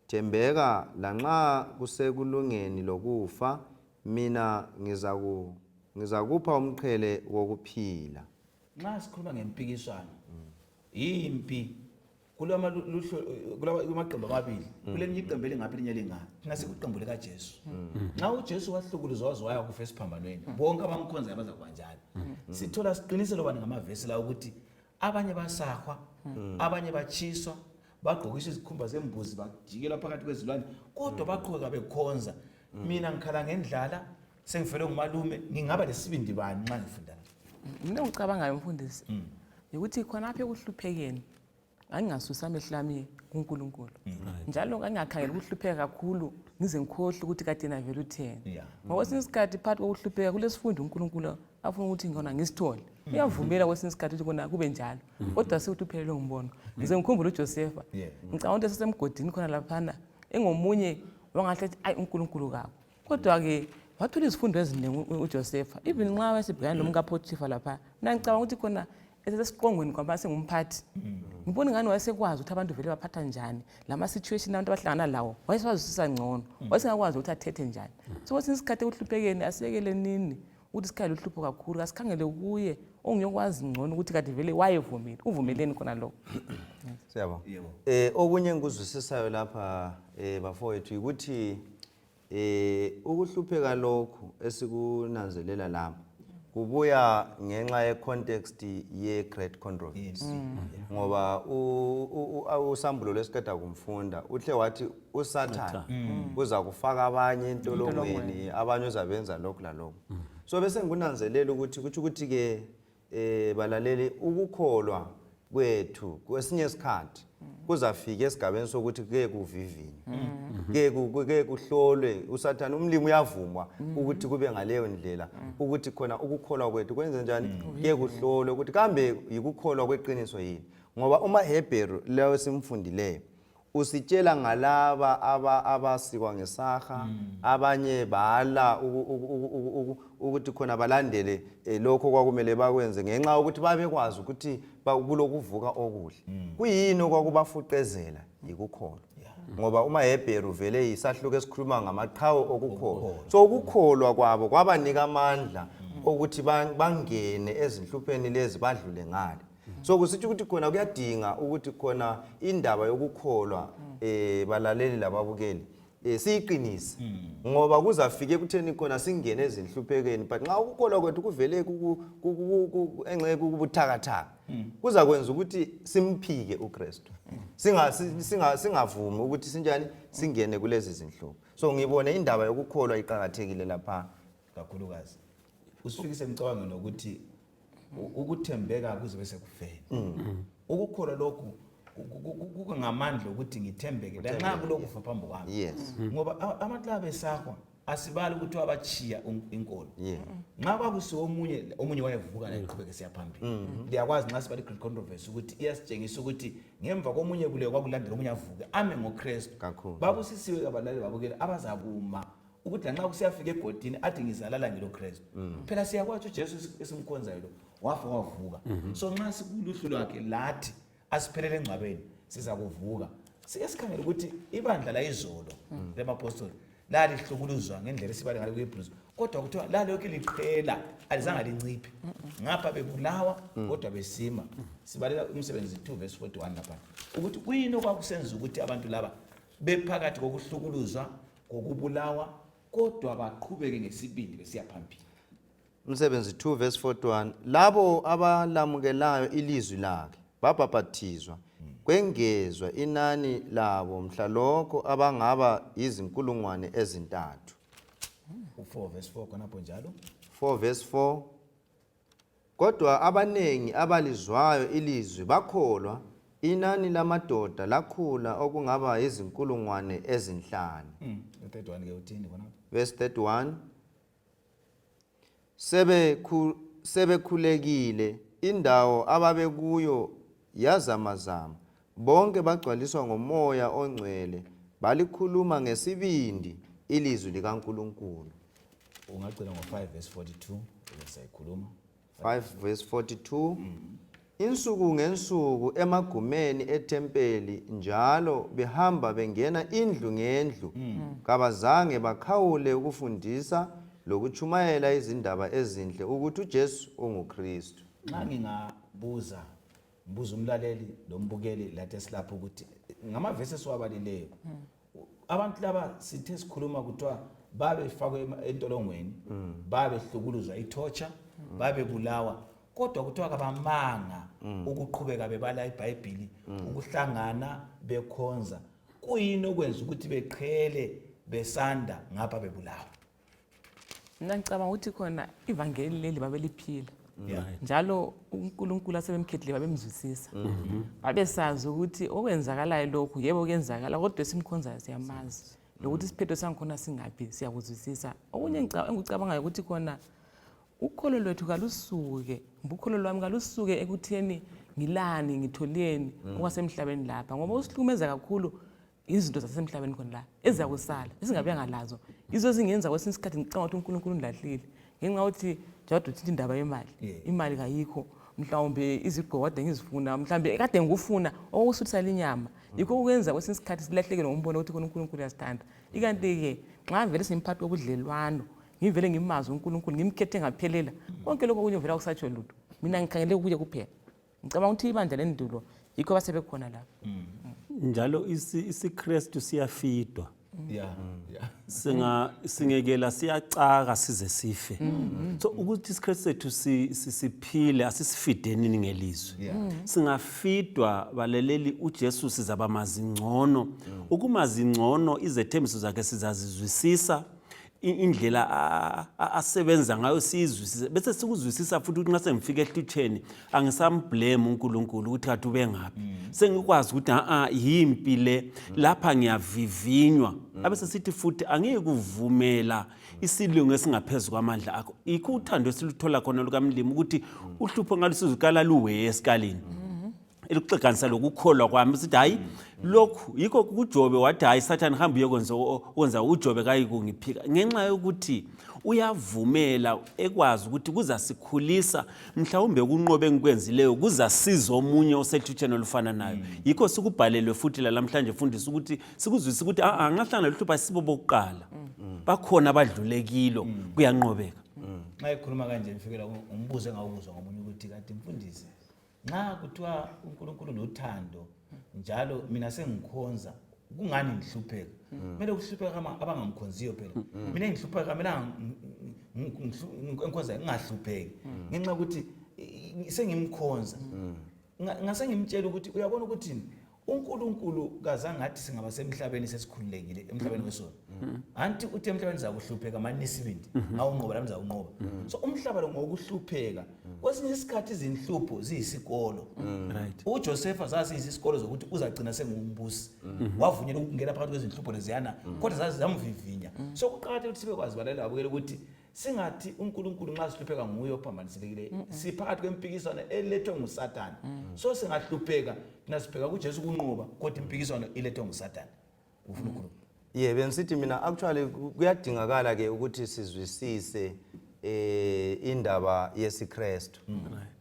thembeka lanxa kusekulungeni lokufa mina ngizakupha umqhele wokuphila nxa sikhuluma ngempikiswano impi kulamaqembu amabili kulenye iqembu elingaphi elinye elingaphi thina sikuqembu likaJesu nxa uJesu wahlukuluzwa waze waya kufa esiphambanweni bonke abamkhonzayo bazakuba njalo sithola siqiniselo bani ngamavesi la ukuthi abanye basahwa abanye bachiswa bagqokiswa izikhumba zembuzi bajikelwa phakathi kwezilwane kodwa baqhubeka bekhonza mina ngikhala ngendlala sengifele ngumalume ngingaba lesibindi bani nxa ngifunda mina ngicabangayo mfundisi ukuthi khona apha ekuhluphekeni angingasusa amehlo ami kuNkulunkulu njalo ngingakhangela ukuhlupheka kakhulu ngize ngikhohle ukuthi kade na vele utheni ngokwesinye isikhathi phakathi kokuhlupheka kulesifundo uNkulunkulu afuna ukuthi ngona ngisithole uyavumela kwesinye isikhathi ukuthi kona kube njalo kodwa sekuthi uphelele ngombono ngize ngikhumbule uJosepha ngicabanga ukuthi esesemgodini khona laphana engomunye wangahle ayi uNkulunkulu kabi kodwa ke wathola izifundo eziningi uJosepha even nxa wesibhekana nomkaPotifa lapha mina ngicabanga ukuthi khona esesiqongweni kwaba sengumphathi ngibona ngani wayesekwazi ukuthi abantu vele baphatha njani lama situation abantu abahlangana lawo wayeswazisisa ngcono wayesengakwazi ukuthi athethe njani so kwesinye isikhathi ekuhluphekeni asiyekele nini ukuthi sikhale uhlupho kakhulu asikhangele kuye ongiyokwazi ngcono ukuthi kade vele wayevumile uvumeleni khona lokho siyabona okunye engikuzwisisayo lapha bafowethu ukuthi ukuhlupheka lokhu esikunanzelela lapha kubuya ngenxa yecontext ye-great controversy ngoba usambulo lesiqeda kumfunda uhle wathi uSathane uza kufaka abanye entolongweni abanye uzabenza lokhu lalokhu so bese ngunanzelela ukuthi kuthi ukuthi ke balaleli ukukholwa kwethu kwesinye isikhathi kuzafika esigabeni sokuthi kuke kuvivinywe ke kuhlolwe uSathane umlimi uyavuma ukuthi kube ngaleyo ndlela ukuthi khona ukukholwa kwethu kwenze njani ke kuhlolwe ukuthi kambe yikukholwa kweqiniso yini ngoba umaHebheru leyo simfundileyo usitshela ngalaba abasikwa ngesaha abanye bala ukuthi khona balandele lokho kwakumele bakwenze ngenxa ukuthi babekwazi ukuthi kulokuvuka okuhle kuyini okwakubafuqezela yikukholwa ngoba umaHebheru vele yisahluko esikhuluma ngamaqhawe okukholwa so ukukholwa kwabo kwabanika amandla ukuthi bangene ezinhlupheni lezi badlule ngale so kusithi ukuthi khona kuyadinga ukuthi khona indaba yokukholwa balaleli lababukeli siyiqinise ngoba kuzafike kutheni khona singene ezinhluphekeni but nxa ukukholwa kwethu kuvele engeke kubuthakathaka kuza kwenza ukuthi simphike uKristu singavumi ukuthi sinjani singene kulezi zinhlupho so ngibone indaba yokukholwa iqhakathekile lapha kakhulukazi usifikise emcabangweni nokuthi ukuthembeka kuze bese kufela ukukholwa lokhu kungamandla ukuthi ngithembeke lanxa kulokufa phambi kwami ngoba amaklabu esakho asibali ukuthi wabachiya inkolo nxa kwakusiwe omunye wayevuka la iqhubeke siyaphambili liyakwazi nxa sibali great controversy ukuthi iyasitshengisa ukuthi ngemva komunye kule kwakulandela omunye avuke ame ngoKristu babusisiwe abalali babukela abazakuma ukuthi lanxa kusiyafika egodini athi ngizalala ngeloKristu phela siyakwazi uJesu esimkhonzayo lo wafa wavuka so nxa sikuluhlu lwakhe lathi asiphelele engcwabeni siza kuvuka siyasikhangela ukuthi ibandla la izolo lemapostoli lalihlukuluzwa ngendlela esibale ngale kuHebrews kodwa kuthiwa lalokho liqhela alizange linciphe ngapha bebulawa kodwa besima sibalela umsebenzi 2 verse 41 lapha ukuthi kuyini okwakusenza ukuthi abantu laba bephakathi kokuhlukuluzwa kokubulawa kodwa baqhubeke ngesibindi besiya phambili umsebenzi 2 verse 41 labo abalamukelayo ilizwi lakhe babhaphathizwa kwengezwa inani labo mhlalokho abangaba izinkulungwane ezintathu 4 verse 4 khonapho njalo. 4 verse 4. Kodwa abanengi abalizwayo ilizwi bakholwa, inani lamadoda lakhula okungaba izinkulungwane ezinhlanu. The third one ke uthini khonapho? Verse 31. Sebekhulekile indawo ababekuyo yazamazama, bonke bagcwaliswa ngomoya ongcwele, balikhuluma ngesibindi ilizwi likaNkulunkulu. Ungagcina ngo5 verse 42 uyasayikhuluma. 5 verse 42. Insuku ngensuku emagumeni etempeli njalo behamba bengena indlu ngendlu, kabazange bakhawule ukufundisa lokuchumayela izindaba ezinhle ukuthi uJesu unguKristu. Nxa ngingabuza umlaleli lombukeli lathi esilapho ukuthi ngamavesi esiwabalileyo abantu laba sithe sikhuluma kuthiwa babefakwe entolongweni, babehlukuluzwa ithorture, babebulawa, kodwa kuthiwa kabamanga ukuqhubeka bebala iBhayibhili, ukuhlangana bekhonza. Kuyini okwenza ukuthi beqhele besanda ngapha bebulawa? Mina ngicabanga ukuthi khona ivangeli leli babeliphila. Yeah. Njalo uNkulunkulu asebemkhethile babemzwisisa. Babesazi ukuthi okwenzakalayo lokhu yebo kuyenzakala kodwa simkhonzayo siyamazi. Lokuthi isiphetho sankhona singaphi siyakuzwisisa. Okunye engikucabangayo ukuthi khona ukholo lwethu kalusuke, ukholo lwami kalusuke ekutheni ngilani ngitholeni okwasemhlabeni lapha, ngoba usihlukumeza kakhulu izinto zasemhlabeni khona la eziyakusala esingabiyanga lazo. Izo zingenza kwesinye isikhathi ngicabanga ukuthi uNkulunkulu undlahlile ngenxa yokuthi jawude uthi indaba yemali, imali kayikho, mhlawumbe izigqoko kade ngizifuna, mhlawumbe kade ngikufuna okusuthisa linyama. Yikho ukwenza kwesinye isikhathi silahleke ngokumbona ukuthi khona uNkulunkulu uyasithanda. Ikanti ke nxa vele simphathi wobudlelwano, ngivele ngimazi uNkulunkulu ngimkhethe ngaphelela, konke lokho kunye vela kusatsho lutho. Mina ngikhangele kuye kuphela. Ngicabanga ukuthi ibandla lendulo yikho basebekhona lapha. Njalo isiKristu siyafidwa. Yeah. Singekela siyacaka size sife. So ukuthi isikristu sethu siphile asisifideni ngelizwi. Singafidwa balaleli uJesu sizaba mazingcono. Ukumazingcono izethembiso zakhe sizazizwisisa, indlela asebenza ngayo sizwisise, bese sikuzwisisa futhi ukuthi nxa sengifika ehlutsheni angisamblame uNkulunkulu ukuthi kathi ube ngaphi. Sengikwazi ukuthi yimpi le lapha ngiyavivinywa. Abese sithi futhi angeke kuvumela isilungu esingaphezulu kwamandla akho. Yikho uthando esiluthola khona lukaMlimi ukuthi uhlupho ngalusizukala luwe esikalini. Elixeganisa lokukholwa kwami sithi hayi lokhu yikho kuJobe wathi hayi Sathane hamba uyokwenza uJobe kayikungiphika ngenxa yokuthi uyavumela ekwazi ukuthi kuzasikhulisa mhlawumbe kunqobe engikwenzileyo kuzasiza omunye osethutheni olufana nayo. Yikho sikubhalelwe futhi la namhlanje fundisa ukuthi sikuzwisisa ukuthi ngahlangana lohlupha sibo bokuqala bakhona abadlulekilo kuyanqobeka. Nxa ekhuluma kanje mfikela umbuzo engawuzwa ngomunye ukuthi kanti mfundisi nxa kuthiwa uNkulunkulu nothando njalo mina sengikhonza kungani ngihlupheka? Kumele ukuhlupheka abangamkhonziyo phela. Mina ngihlupheka mina ngikhonza ngingahlupheki ngenxa ukuthi sengimkhonza. Ngase ngimtshela ukuthi uyabona ukuthi uNkulunkulu kazangathi singaba semhlabeni sesikhululekile emhlabeni wesono. Anti uthi emhlabeni zakuhlupheka manje isibindi awunqoba la mzawunqoba. So umhlaba lo ngokuhlupheka kwesinye isikhathi izinhlupho ziyisikolo. Right. uJoseph zasiyisisikolo zokuthi uzagcina sengumbusi. Wavunyelwa ukungena phakathi kwezinhlupho leziyana kodwa zazamvivinya. So kuqakathekile ukuthi sibekwazi balela abukele ukuthi singathi uNkulunkulu nxa sihlupheka nguye ophambanisilekileyo siphakathi kwempikiswano elethwe nguSathane. So singahlupheka nasibheka kuJesu kunqoba kodwa impikiswano ilethwe nguSathane. Ufuna ukukhuluma? Benisithi mina actually kuyadingakala ke ukuthi sizwisise indaba yesiKristu.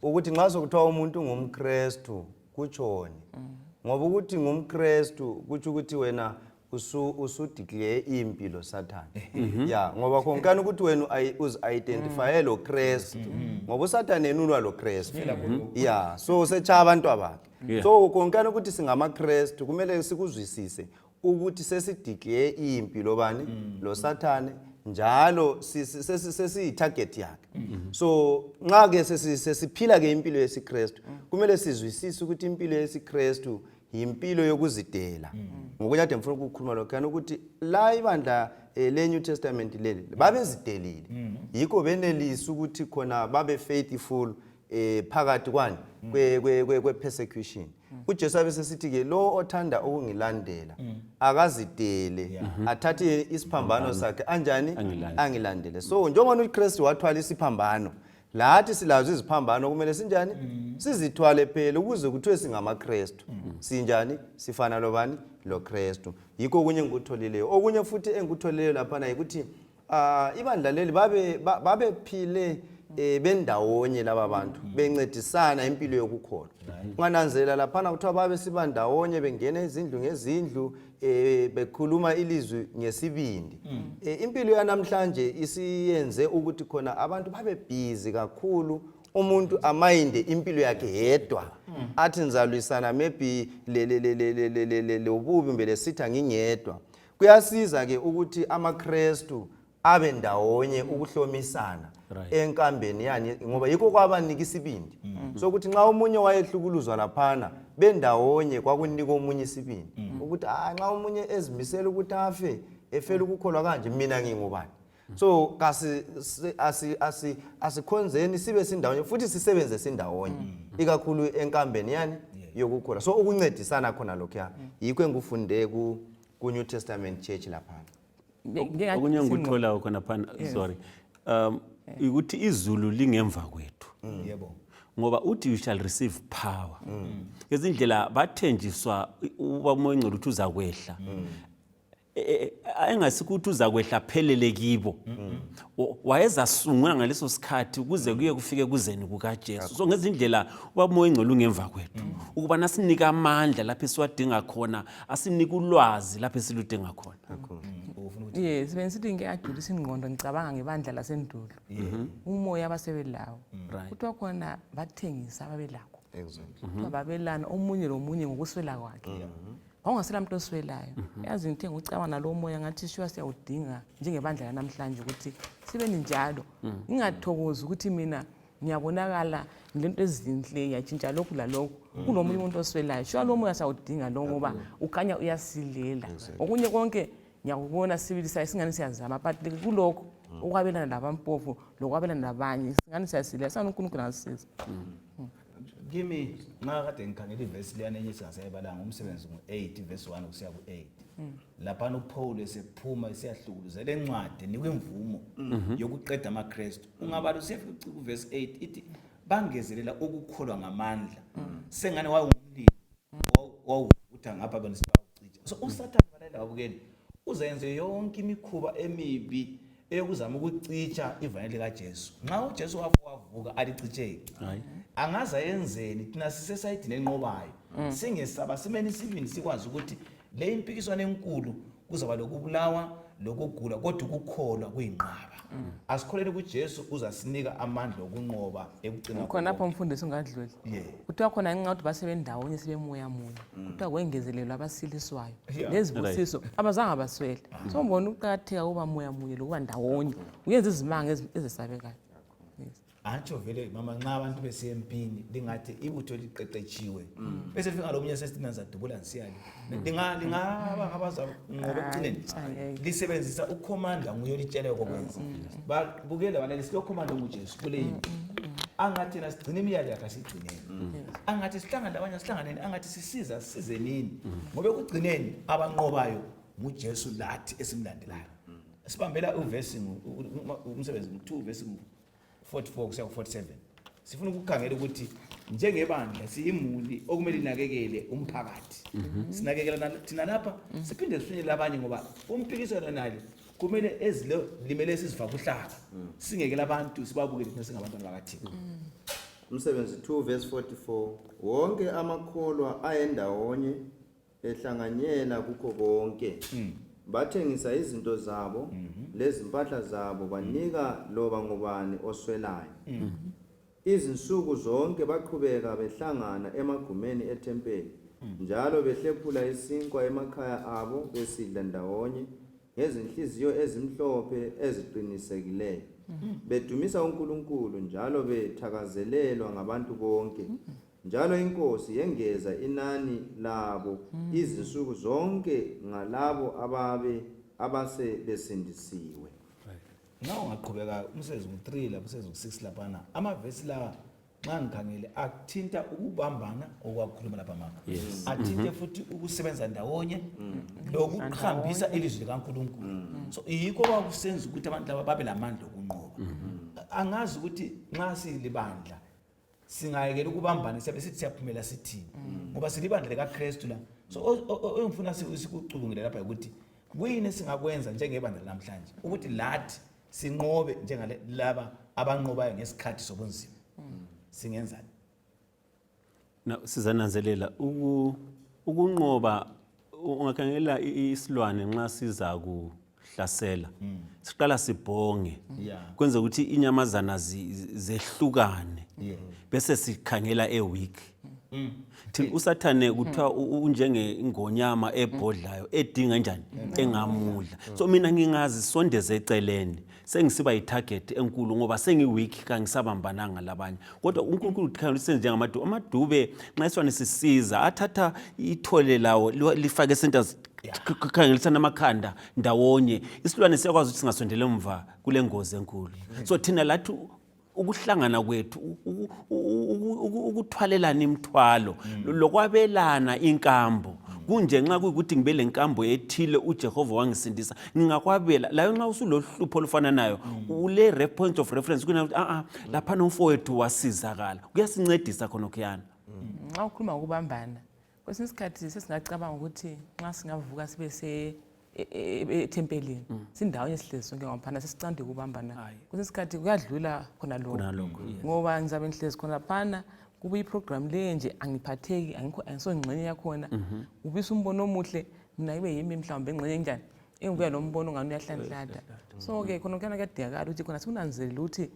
Ukuthi nxa sokuthiwa umuntu ngumKristu kutshoni. Ngoba ukuthi ngumKristu kutsho ukuthi wena usudeclare impilo Sathane. Ngoba khonkani ukuthi wena uzi-identify lo Kristu. Ngoba uSathane enulwa lo Kristu. So secha abantu abakhe. So khonkani ukuthi singamaKristu kumele sikuzwisise ukuthi sesideclare impilo bani lo Sathane njalo sesiyi-target yakhe. So nxa ke sesiphila ke impilo yesiKristu kumele sizwisise ukuthi impilo yesiKristu yimpilo yokuzidela ngokunya ade ngifuna ukukhuluma lokho kana ukuthi la ibandla le New Testament leli babezidelile yikho benelisa ukuthi khona babe faithful phakathi kwani kwe persecution. uJesu abesesithi ke lo othanda ukungilandela akazidele athathe isiphambano sakhe anjani angilandele. So njengoba uKristu wathwala isiphambano lathi silazo iziphambano kumele sinjani sizithwale phela ukuze kuthiwe singamaKristu sinjani sifana lobani loKristu. Yikho okunye ngikutholile okunye futhi engikutholile lapha na ukuthi ibandla leli babephile bendawonye laba bantu bencedisana impilo yokukholwa. Ungananzela lapha kuthiwa babe sibandawonye bengena izindlu ngezindlu bekhuluma ilizwi ngesibindi. Impilo yanamhlanje isiyenze ukuthi khona abantu babe busy kakhulu umuntu amayinde impilo yakhe yedwa athi nizalwisana maybe lobubi mbele sitha ngingedwa. Kuyasiza ke ukuthi amaKristu abe ndawonye ukuhlomisana enkambeni yani ngoba yikho kwabanika isibindi. So ukuthi nxa umunye wayehlukuluzwa laphana bendawonye kwakunika omunye isibindi ukuthi nxa umunye ezimisela ukuthi afe efela ukukholwa kanje mina ngingubani. So asikhonzeni sibe sindawonye futhi sisebenze sindawonye ikakhulu enkambeni yani yokukholwa. So ukuncedisana khona lokho yikho engufunde ku New Testament church lapha. Okunye ngikuthola khona phana sorry ukuthi izulu lingemva kwethu. Yebo. Ngoba uthi you shall receive power. Ngezindlela bathenjiswa ubamoya ngcwele uthi uza kwehla. Engasikuthi uza kwehla phelele kibo. Wayezasungula ngaleso sikhathi ukuze kuye kufike kuzeni kukaJesu. So ngezindlela ubamoya ngcwele ungemva kwethu ukuba nasinika amandla lapho esiwadinga khona asinika ulwazi lapho esiludinga khona. Yes, benisithi ngeke ajulisa ingqondo ngicabanga ngebandla lasendulo. Umoya abasebelawo. Kuthiwa khona bathengisa ababelakho. Exactly. Babelana omunye lomunye ngokuswela kwakhe. Awungasela umuntu oswelayo. Yazi ngithenga ucabanga nalo moya ngathi sure siyawudinga njengebandla namhlanje ukuthi sibe njalo. Ingathokoza ukuthi mina ngiyabonakala lento ezinhle yatshintsha lokhu lalokho. Kulomunye umuntu oswelayo. Sure lo moya sawudinga lo ngoba ukhanya uyasilela. Okunye konke ngiyakubona sibili singani siyazama but kulokho ukwabelana nabampofu lokwabelana nabanye singani siyasilela sana uNkulunkulu ngasisiza. Kimi ngakade ngikhangela iverse liyana enye singasayibalanga umsebenzi ngo8 verse 1 kusiya ku8. Lapha uPaul esephuma esiyahlukuzela encwadi nikwe imvumo yokuqeda amaKristu. Ungabala usiyafika kuverse 8 ithi bangezelela ukukholwa ngamandla. Sengane wayengumlilo wawutha ngapha bona sibawucija. So uSathane balela abukeli uzenze yonke imikhuba emibi eyokuzama ukucicha ivangeli kaJesu. Nxa uJesu wavuka alichitheke. Angaza yenzeni thina sisesayidini enqobayo. Singesaba simeni isibindi sikwazi ukuthi le impikiswano enkulu kuzaba lokubulawa lokugula kodwa ukukholwa kuyinqaba. Asikholele kuJesu uzasinika amandla okunqoba ekugcina khona lapho umfundisi ungadluli. Kuthiwa khona ngingathi basebendawonye sibemoya munye. Kuthiwa kwengezelelwa abasiliswayo. Lezibusiso abazange baswele. So mbona uqakatheka kuba moya munye lokuba ndawonye. Uyenza izimanga ezesabekayo. Antsho vele mama nxa abantu besempini lingathi ibutho liqeqetshiwe bese fika lomunye sesitina zadubula nsiyali lingaba ngabaza ngoba ekucineni lisebenzisa ukhomanda nguye litshele kokwenza babukele bana lesikhomanda nguJesu kule yimpi angathi nasigcina imiyalo yakhe sigcineni angathi sihlangana labanye sihlanganeni angathi size nini ngoba ekugcineni abanqobayo nguJesu lathi esimlandelayo sibambela uverse umsebenzi 2 verse 44 kusiya ku47 sifuna ukukhangela ukuthi njengebandla siyimuli okumele inakekele umphakathi sinakekela thina lapha siphinde sifinyelele abanye ngoba umpikiswano nali kumele ezilo limele sizifaka uhlaka singekela abantu sibabukele thina singabantwana bakaThixo. Umsebenzi 2 verse 44 wonke amakholwa ayendawonye ehlanganyela kukho konke bathengisa izinto zabo lezimpahla zabo banika loba ngubani oswelayo. Izinsuku zonke baqhubeka behlangana emagumeni etempeli njalo behlephula isinkwa emakhaya abo besidla ndawonye ngezinhliziyo ezimhlophe eziqinisekileyo bedumisa uNkulunkulu njalo bethakazelelwa ngabantu bonke njalo inkosi yengeza inani labo izisuku zonke ngalabo abase besindisiwe. Nxa ungaqhubeka umsebenzi ku-3 lapho umsebenzi ku-6 laphana amavesi lawa nxa ngikhangele athinta ukubambana okwakhuluma lapha mama athinte futhi ukusebenza ndawonye lokuhambisa ilizwi likaNkulunkulu. So yikho kwakusenza ukuthi abantu laba babe lamandla okunqoba. Angazi ukuthi nxa silibandla singayekela ukubambana siyabe sithi siyaphumela sithini ngoba silibandla likaKristu la. So engifuna sikucubungule lapha ukuthi kuyini singakwenza njengebandla namhlanje ukuthi lathi sinqobe njengalaba abanqobayo ngesikhathi sobunzima. Singenzani? Na sizananzelela ukunqoba ungakhangela isilwane nxa siza kuhlasela siqala sibhonge kwenza ukuthi inyamazana zehlukane bese sikhangela eweak. Thina usathane kuthiwa unjenge ngonyama ebhodlayo edinga njani engamudla. So mina ngingazi sondeze eceleni sengisiba itarget enkulu ngoba sengiweak kangisabambananga labanye. Kodwa uNkulunkulu uthanda usenze njengamadube. Amadube nxa iswane sisiza athatha ithole lawo lifake centers kukhangelisana amakhanda ndawonye. Isilwane siyakwazi ukuthi singasondele emva kule ngozi enkulu. So thina lathi ukuhlangana kwethu ukuthwalelana imithwalo lokwabelana inkambo kunje nxa kuyikuthi ngibe lenkambo ethile uJehova wangisindisa ngingakwabela layo nxa usulohlupho olufana nayo ule point of reference kuna ukuthi lapha nomfowethu wasizakala kuyasincedisa khona okuyana. Nxa ukhuluma ngokubambana kwesinye isikhathi sesingacabanga ukuthi nxa singavuka sibe etempelini sindawonye sihlezi sonke ngaphana sesicande ukubambana. Kwesinye isikhathi kuyadlula khona lokho ngoba ngizabe ngihlezi khona phana kube iprogram le nje angiphatheki angisongxenye yakhona ubisa umbono omuhle mina ibe yimi mhlawumbe engxenye njani engibuya nombono ngani uyahlanhlada. So ke khona kuyana kuyadingakala ukuthi khona sikunanzelele ukuthi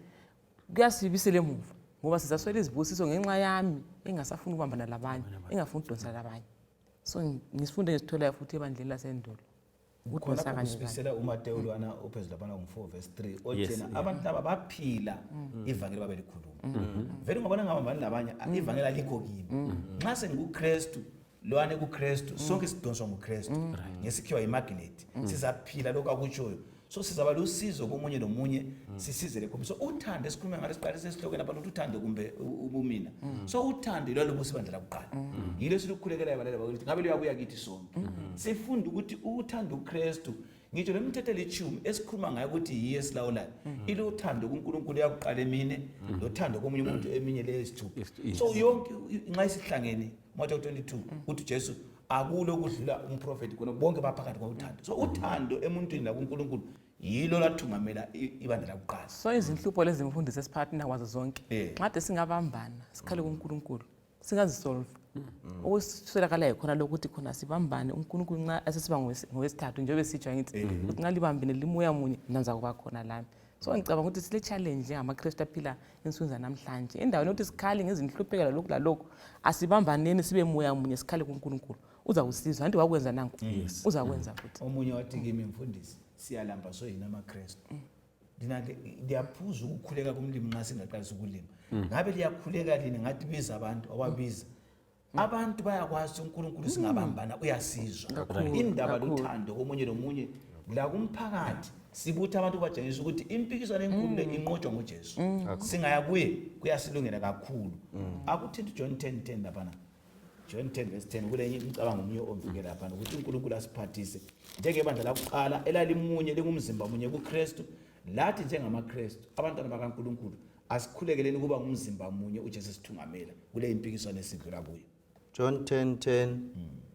kuyasibisela emuva ngoba sizaswela izibusiso ngenxa yami engasafuni ukubambana labanye engafuni ukudonsa labanye. So ngisifunde ngisitholayo futhi ebandleni lasendulo khona kusibisela uMateyu lwana ophezulu lapha ngo4 verse 3 othena abantu laba baphila ivangeli babe likhuluma vele ngabona ngabambani labanye ivangeli alikho kimi nxa sengikuKristu lwane kuKristu sonke sidonswa nguKristu ngesikhiwa imagnet sizaphila lokho akutshoyo. So sizaba lusizo komunye nomunye sisize lekho. So uthando esikhuluma ngalo siqalise esihlokweni lapha ukuthi uthando kumbe ubumina. So uthando lwalo busibandla lakuqala yilo silukhulekela yabalala bakithi ngabe liyabuya kithi sonke sifunda ukuthi uthando uKristu ngitsho lemithetho elithumi esikhuluma ngayo ukuthi yiye esilawulayo ilo uthando kuNkulunkulu yakuqala emine lothando komunye umuntu eminye leyesithupha. So yonke nxa isihlangene Matthew 22 uthi Jesu akulo kudlula umprofeti kona bonke baphakathi kothando. So uthando emuntwini nakuNkulunkulu yilo lathungamela ibandla lakuqala. So izinhlupho lezi ngifundise siphathina kwazo zonke ngade singabambana sikhale kuNkulunkulu singazisolve okuswelakala khona lokuthi khona sibambane uNkulunkulu nxa asesiba ngowesithathu njengoba sitsho ngithi nxa libambene limoya munye nanza kuba khona lami. So ngicabanga ukuthi sile challenge njengamaKristu aphila ensukwini zanamhlanje endaweni ukuthi sikhale ngezinhluphekela lokhu lalokho asibambaneni sibe moya munye sikhale kuNkulunkulu uzawusiza anti wakwenza nanku uzakwenza futhi. Omunye wathi kimi mfundisi siyalamba so yina amaKristu ndiyaphuza ukukhuleka kumlimi nxa singaqalisa ukulima ngabe liyakhuleka lini ngathi biza abantu awabiza abantu bayakwazi uNkulunkulu singabambana uyasizwa indaba lothando komunye nomunye la kumphakathi sibutha abantu bajengisa ukuthi impikiswano enkulu inqotshwa ngoJesu singaya kuye kuyasilungela kakhulu. Akuthinta John 10:10 lapha John 10 verse 10 kule imicabango omunye omvikela lapha ukuthi uNkulunkulu asiphathise njengebandla lakuqala elalimunye lingumzimba munye kuKristu lathi njengamaKristu abantwana bakaNkulunkulu asikhulekeleni kuba ngumzimba munye uJesu sithungamela kule impikiswano esidlula kuyo. John 10:10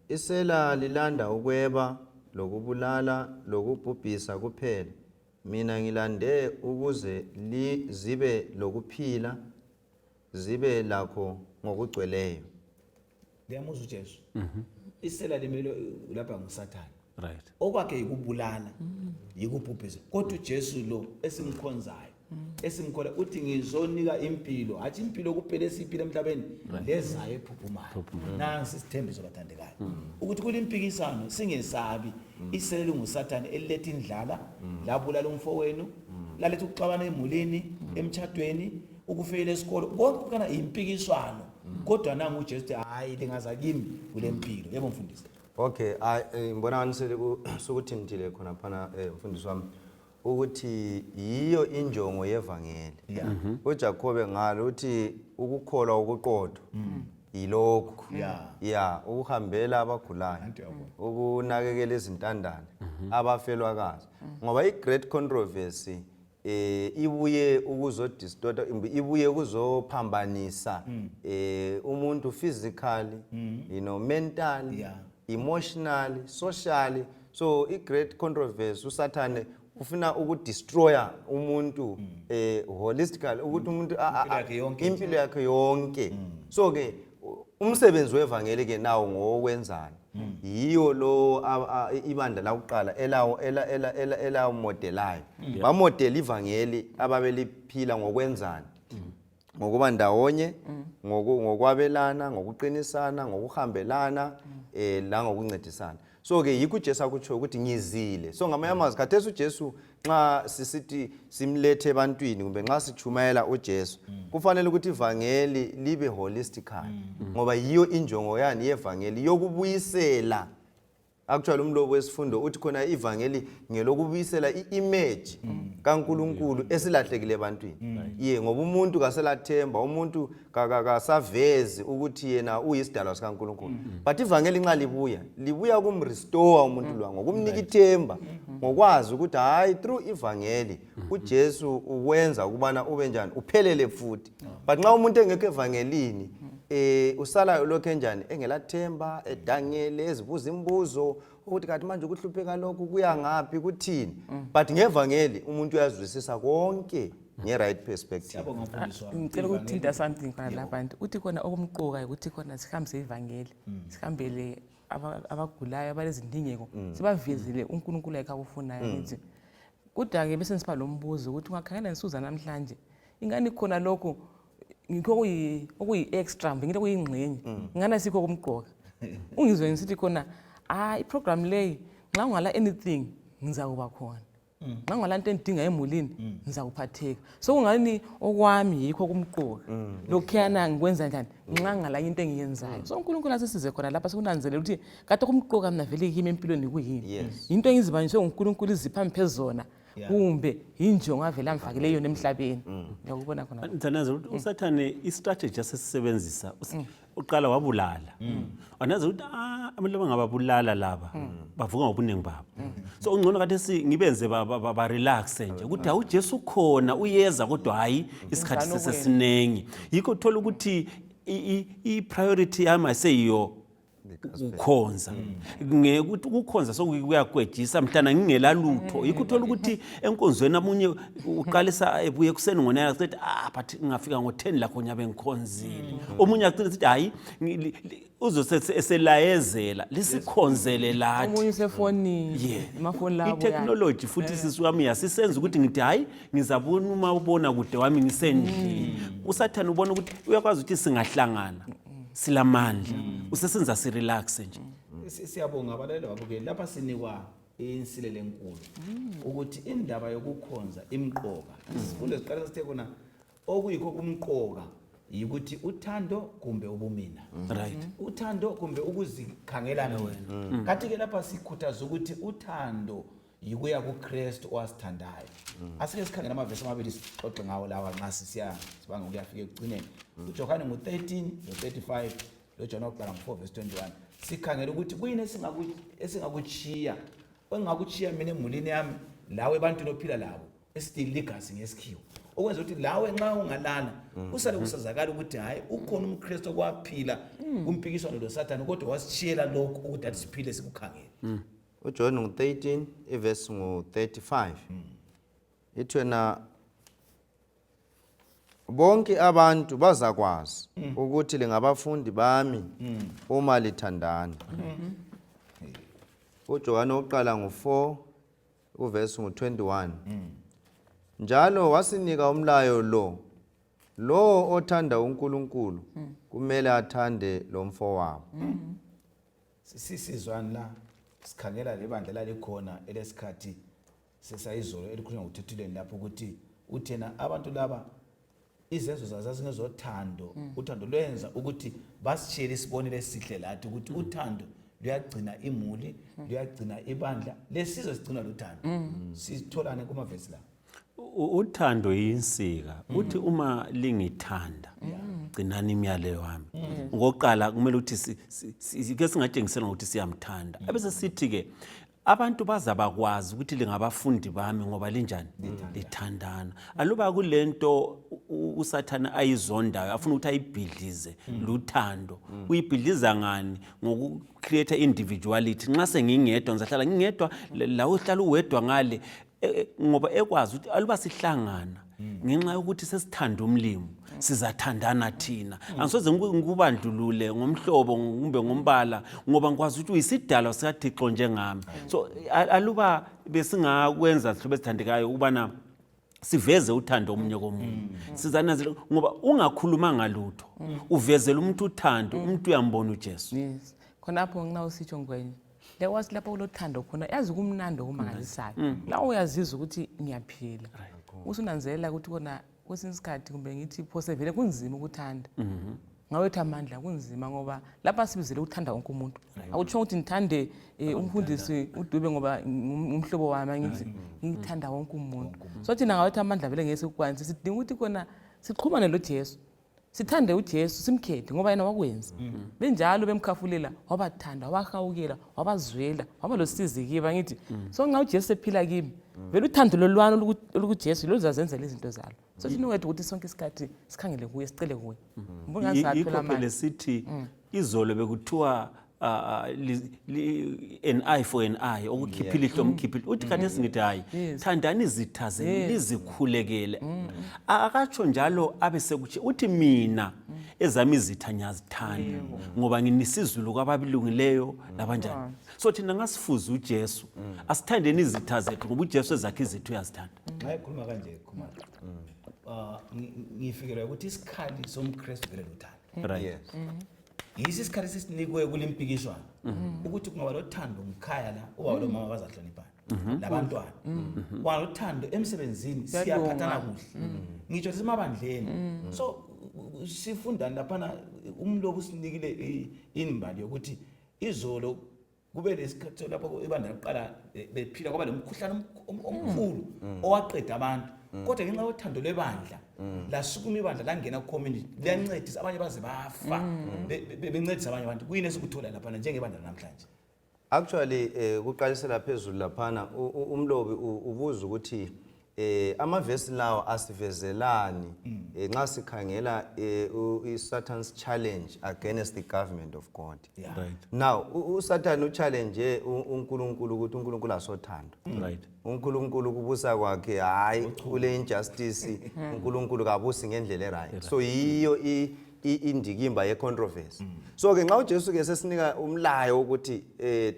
isela lilanda ukweba lokubulala lokubhubhisa kuphela mina ngilande ukuze zibe lokuphila zibe lakho ngokugcweleyo. Liyamuzwa uJesu isela limelo lapha nguSathane Right. okwakhe yikubulala yikubhubhisa kodwa uJesu lo esimkhonzayo esimkhola uthi ngizonika impilo hathi impilo kuphela esiphila emhlabeni lezayo ephuphumayo. Nansi isithembiso bathandekayo ukuthi kulimpikisano singesabi isela linguSathane eliletha indlala labulala umfowenu laletha ukuxabana emulini emtchadweni ukufeyila esikolo konke kana impikiswano kodwa nangu uJesu uthi hayi lingaza kimi kule mpilo. Yebo mfundisi. Okay, ngibona nganisele sokuthi nithile khona phana mfundisi wami ukuthi yiyo injongo yevangeli. uJakobe ngalo uthi ukukholwa ukuqotho yilokho. Ukuhambela abagulayo, ukunakekela izintandane, abafelwakazi. Ngoba i-great controversy ibuye ukuzodistorta, ibuye ukuzophambanisa umuntu physically, mentally, emotionally, socially. So i-great controversy usathane ufuna ukudestroya umuntu holistically, ukuthi umuntu impilo yakhe yonke. So ke umsebenzi wevangeli ke nawo ngokwenzana. Yiyo lo ibandla lakuqala elawo modelayo. Ba model ivangeli ababeliphila ngokwenzana. Ngokuba ndawonye, ngokwabelana, ngokuqinisana, ngokuhambelana la ngokuncedisana. So ke yikho uJesu akutsho ukuthi ngizile. So ngamanye amazwi khathesi uJesu nxa sisithi simlethe ebantwini kumbe nxa sichumayela uJesu kufanele ukuthi ivangeli libe holistical. Ngoba yiyo injongo yani yevangeli yokubuyisela. Actually umlobo wesifundo uthi khona ivangeli ngelokubuyisela iimage kaNkulunkulu esilahlekile ebantwini. Ngoba umuntu kaselathemba, umuntu kasavezi ukuthi yena uyisidalwa sikaNkulunkulu. But ivangeli nxa libuya kumrestore umuntu lo ngokumnika ithemba, ngokwazi ukuthi hayi through ivangeli uJesu ukwenza ukubana ube njani uphelele futhi. But nxa umuntu engekho evangelini usala lokho enjani engelathemba, edangele, ezibuza imibuzo ukuthi kanti manje ukuhlupheka lokhu kuya ngapi kuthini. But ngevangeli umuntu uyazwisisa konke nge-right perspective. Yabonga mfundisi wami. Ngicela ukuthinta something khona labantu. Uthi khona okumqoka ukuthi khona sihambise ivangeli, sihambele abagulayo abalezindingeko, sibavezile uNkulunkulu yakhe akufunayo nithi. Kodwa ke bese nisiba lo mbuzo ukuthi ungakhangela nisuza namhlanje ingani khona lokho ngikho okuyi-extra nginto okuyingxenye ngana sikho kumqoka. Ungizwe ngisithi khona iprogram leyi nxa ungala anything ngizakuba khona, nxa ungala into endinga emulini ngizakuphatheka. So kungani okwami yikho kumqoka lokhuyana ngikwenza njani nxa ngala into engiyenzayo. So uNkulunkulu asisize khona lapha sekunanzelela ukuthi kade kumqoka mina vele kimi empilweni kuyini, into engizibanjiswe uNkulunkulu izipha mphezona kumbe injongo avela amfakile yona emhlabeni. Ngiyakubona khona Ntanaza usathane istrategy asesebenzisa uqala wabulala. Anaza ukuthi abantu abangababulala laba bavuka ngobuningi babo. So ungcono kade ngibenze ba relax nje ukuthi uJesu khona uyeza kodwa hayi isikhathi sesesinengi. Yikho uthola ukuthi I priority yami aseyiyo ukukhonza. Ngekuthi ukukhonza sokuyagwejisa mhlana ngingela lutho. Yikho uthola ukuthi enkonzweni amunye uqalisa ebuye kuseni ngona asethi but ngafika ngo10 lakho nyabe ngikhonzile. Omunye acina ukuthi hayi uzoselayezela lisikhonzele lathi. Omunye usefoni amafoni labo. I-technology futhi sisiwami yasisenza ukuthi ngithi hayi ngizabona uma ubona kude wami ngisendlini. Usathana ubona ukuthi uyakwazi ukuthi singahlangana silamandla usesenza si relax nje. Siyabonga abalaleli babukeli lapha sinikwa insilelo enkulu ukuthi indaba yokukhonza imqoka. Isifundo siqala sithe khona okuyikho kumqoka yikuthi uthando kumbe ubumina. Right. Uthando kumbe ukuzikhangelana wena. Kanti ke lapha sikhuthaza ukuthi uthando yikuya kuKristu owasithandayo. Asike sikhangela amavesi amabili sixoxe ngawo lawa nxa sibanga ukuyafika ekugcineni. uJohane ngo13 no35 loJohn oqala ngo4 verse 21. Sikhangela ukuthi kuyini esingakuchiya engakuchiya mina emulini yami lawe abantu nophila labo esithi legacy ngesikhiwo. Okwenza ukuthi lawe nxa ungalala usale kusazakala ukuthi hayi ukhona umKristu okwaphila kumpikiswano loSathane kodwa wasichiyela lokho ukuthi athi siphile sikukhangele. uJohn 13 verse 35 ithwena bonke abantu bazakwazi ukuthi lingabafundi bami uma lithandana. uJohn oqala ngo4 uverse 21 njalo wasinika umlayo lo othanda uNkulunkulu kumele athande lo mfowabo. Sisizwana la sikhangela lebandla lalikhona elesikhathi sesayizolo elikhulunywa ngokuthethuleni lapho ukuthi uthena abantu laba izenzo zazingezothando uthando lwenza ukuthi basishiyele isibonelo esihle lathi ukuthi uthando luyagcina imuli luyagcina ibandla lesizwe sigcina luthando sitholane kumavesi la uthando yinsika uthi uma lingithanda gcinani imiyalelo wami ngoqala kumele ukuthi ke singatshengisela ukuthi siyamthanda abese sithi ke abantu bazabakwazi ukuthi lingabafundi bami ngoba linjani lithandana aluba kulento usathana ayizondayo afuna ukuthi ayibhidlize luthando uyibhidliza ngani ngokucreate individuality nxa sengingedwa ngizahlala ngingedwa la uhlala uwedwa ngale ngoba ekwazi ukuthi aluba sihlangana ngenxa yokuthi sesithanda umlimo sizathandana thina angisoze ngikubandlulule ngomhlobo kumbe ngombala ngoba ngikwazi ukuthi uyisidalwa sikaThixo njengami so aluba besingakwenza sihlobo esithandekayo ubana siveze uthando omunye komunye sizanazela ngoba ungakhulumanga lutho uvezela umuntu uthando umuntu uyambona uJesu yes khonapho ngina usitsho ngwenye lekwazi lapho kulothando khona yazi kumnando kumangalisayo la uyazizwa ukuthi ngiyaphila usunanzelela ukuthi kona kwesinye isikhathi kumbe ngithi phose vele kunzima ukuthanda ngawethu amandla kunzima ngoba lapha sibizele ukuthanda wonke umuntu akutsho ukuthi ngithande umfundisi uDube ngoba umhlobo wami ngithi ngithanda wonke umuntu so thina ngawethu amandla vele ngeke sikwanise sidinga ukuthi kona siqhumane lo Jesu sithande uJesu simkhethe ngoba yena wakwenza benjalo bemkhafulela wabathanda wahawukela wabazwela waba losizi kiba ngithi so nxa uJesu ephila kimi vele uthando lolwana olukuJesu lozazenzela izinto zalo so thina wethu ukuthi sonke isikhathi sikhangele kuye sicele kuye yikho phela sithi izolo bekuthiwa an eye for an eye okukhiphila ihlo umkhiphile uthi kanti singithi hayi thandani izitha zenu lizikhulekele akatsho njalo abesekuthi uthi mina ezami izitha ngiyazithanda ngoba nginisizulu kwababilungileyo labanjani so thina ngasifuza uJesu asithandeni izitha zethu ngoba uJesu ezakhe izithu uyazithanda ngayikhuluma kanje khuma ngifikelwa ukuthi isikhali somKristu vele luthando right yisi isikhathi sesinikwe kulempikishwana ukuthi kungaba lothando ngikhaya la uba lo mama bazahloniphana labantwana kwa lothando emsebenzini siyaphathana kuhle ngitsho semabandleni so sifunda lapha umlobo usinikile inimbali yokuthi izolo kube lesikhathi lapho ibandla liqala bephila kwaba lemkhuhlane omkhulu owaqeda abantu kodwa ngenxa yothando lebandla lasukuma ibandla langena ku community liyancedisa abanye baze bafa bencedisa abanye abantu kuyini esikuthola lapha njengebandla namhlanje actually kuqalisela phezulu lapha umlobi ubuza ukuthi amavesi lawo asivezelani nxa sikhangela Satan's challenge against the government of God right now Satan uchallenge uNkulunkulu ukuthi uNkulunkulu asothando right uNkulunkulu kubusa kwakhe hayi kule injustice uNkulunkulu kabusi ngendlela right so yiyo indikimba ye controversy so ke nxa uJesu ke sesinika umlayo ukuthi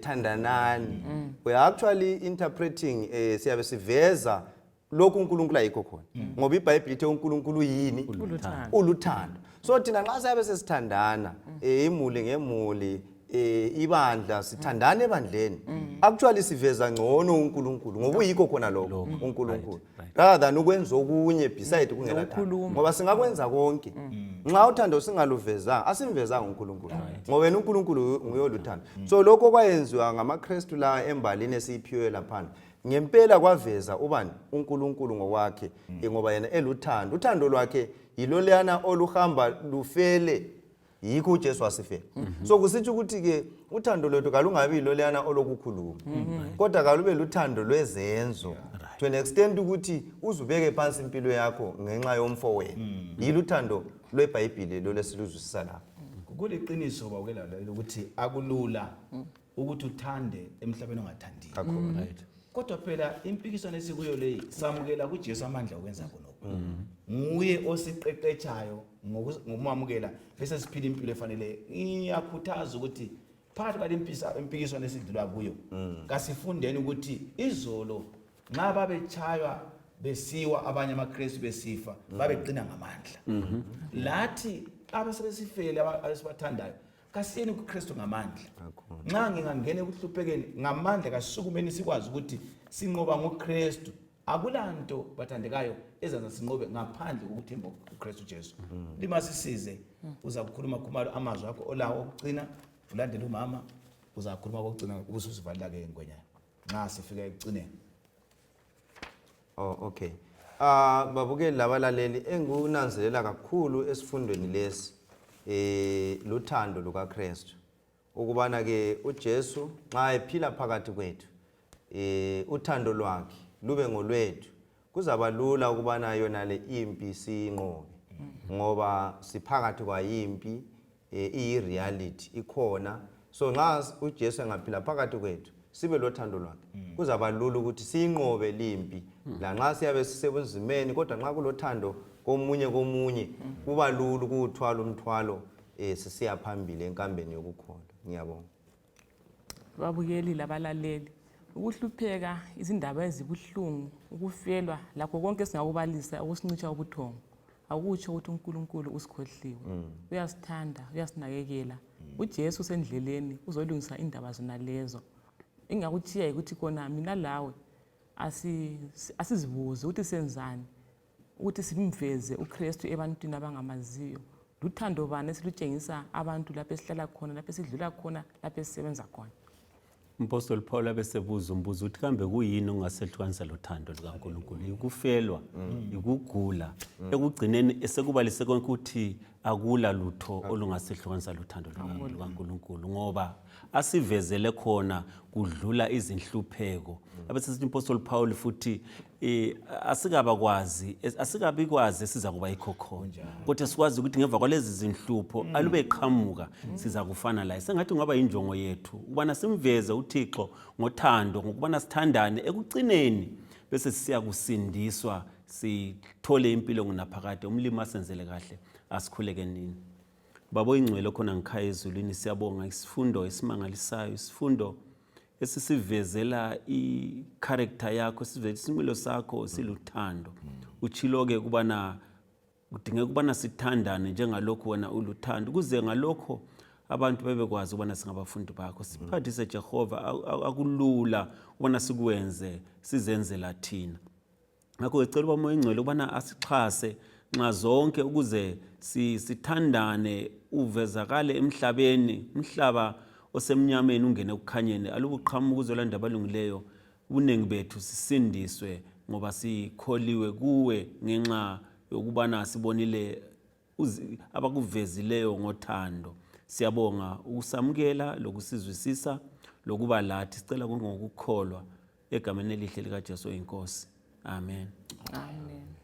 thandanani we are actually interpreting siyabe siveza lokhu uNkulunkulu ayikho khona ngoba iBhayibheli ithi uNkulunkulu yini uluthando so thina nxa siyabe sesithandana imuli ngemuli ibandla sithandane ebandleni actually siveza ngcono uNkulunkulu ngoba uyikho khona lokho uNkulunkulu rather than ukwenza okunye beside kungela thando ngoba singakwenza konke nxa uthando singaluvezanga asimvezanga uNkulunkulu ngoba wena uNkulunkulu nguyoluthando so lokho kwayenziwa ngamaKristu la embalini esiphiwe lapha ngempela kwaveza ubani uNkulunkulu ngokwakhe ngoba yena eluthando uthando lwakhe yilo leyana oluhamba lufele yikho uJesu wasifela so kusithi ukuthi ke uthando lwethu kalungabi lo leyana olokukhuluma kodwa kalube luthando lwezenzo to an extent ukuthi uzubeke phansi impilo yakho ngenxa yomfo wena yiluthando lweBhayibheli lo lesiluzwisisa lapha kuliqiniso bawukela ukuthi akulula ukuthi uthande emhlabeni ongathandiki right kodwa phela impikiswano esikuyo le samukela kuJesu amandla okwenza khonokho nguye osiqeqetshayo ngokumamukela bese siphila impilo efanele iyakhuthaza ukuthi phakathi kwalimpikiswano esidlula kuyo kasifundeni ukuthi izolo nxa babechaywa besiwa abanye amaKristu besifa babeqina ngamandla lathi abasebesifele abasibathandayo kasiyeni kuKristu ngamandla nxa ngingangena ekuhluphekeni ngamandla kasukumeni sikwazi ukuthi sinqoba ngoKristu akulanto bathandekayo ezenza sinqobe ngaphandle kokuthemba uKristu Jesu. Lima sisize uza kukhuluma khumalo amazwi akho olawo okugcina ulandele umama uza kukhuluma kokugcina ukuze usivalela ke ngwenyana. Nxa sifika ekugcineni. Oh, okay. Babukeli labalaleli engunanzelela kakhulu esifundweni lesi luthando lukaKristu. Ukubana ke uJesu nxa ephila phakathi kwethu uthando lwakhe lube ngolwethu kuzaba lula ukubana yona le impi siyinqobe ngoba siphakathi kwa impi iyi reality ikhona. So nxa uJesu engaphila phakathi kwethu sibe lothando lwakhe kuzaba lula ukuthi siyinqobe limpi la nxa siyabe sisebunzimeni kodwa nxa kulothando komunye kuba lula ukuthwala umthwalo sisiya phambili enkambeni yokukholwa. Ngiyabonga. Babukeli labalaleli ukuhlupheka izindaba ezibuhlungu ukufelwa lakho konke singakubalisa ukusincitsha ubuthongo akutsho ukuthi uNkulunkulu usikhohliwe. Uyasithanda, uyasinakekela. uJesu usendleleni uzolungisa indaba zona lezo. Engakuthiya ukuthi kona mina lawe asizibuze ukuthi senzani ukuthi simveze uKristu ebantwini abangamaziyo. Luthando bani esilutshengisa abantu lapho esihlala khona, lapho esidlula khona, lapho esisebenza khona. Umpostoli Paul abesebuza umbuzo uthi kambe kuyini ongasehlukanisa lothando lukaNkulunkulu? Ukufelwa, ukugula, ekugcineni esekubalise konke ukuthi akula lutho olungasehlukanisa lothando lukaNkulunkulu ngoba asivezele khona kudlula izinhlupheko. Abesithi umpostoli Paul futhi asikabikwazi siza kuba yikho khona. Kodwa sikwazi ukuthi ngemva kwalezi zinhlupho alube eqhamuka siza kufana laye. Sengathi ngaba injongo yethu ukubana simveze uThixo ngothando ngokubana sithandane ekugcineni bese siya kusindiswa sithole impilo ngonaphakade umlimi asenzele kahle asikhuleke nini. Babo ingcwele khona ngikhaya ezulwini siyabonga isifundo esimangalisayo isifundo esisivezela i-character yakho siveze isimilo sakho siluthando. Uchilo-ke kubana kudingeka kubana sithandane njengalokho wena uluthando kuze ngalokho abantu bebekwazi ukubana singabafundi bakho. Siphathise Jehova akulula ubona sikwenze sizenzela thina. Ngakho ngicela uba moya ingcwele ubana asixhase nxa zonke ukuze sithandane uvezakale emhlabeni umhlaba osemnyameni ungene ukukhanyeni alubuqhamuka ukuzolanda abalungileyo ubunengi bethu sisindiswe ngoba sikholiwe kuwe ngenxa yokubana sibonile abakuvezileyo ngothando. Siyabonga ukusamukela lokusizwisisa lokuba lathi sicela konke ngokukholwa egameni elihle likaJesu inkosi. Amen. Amen.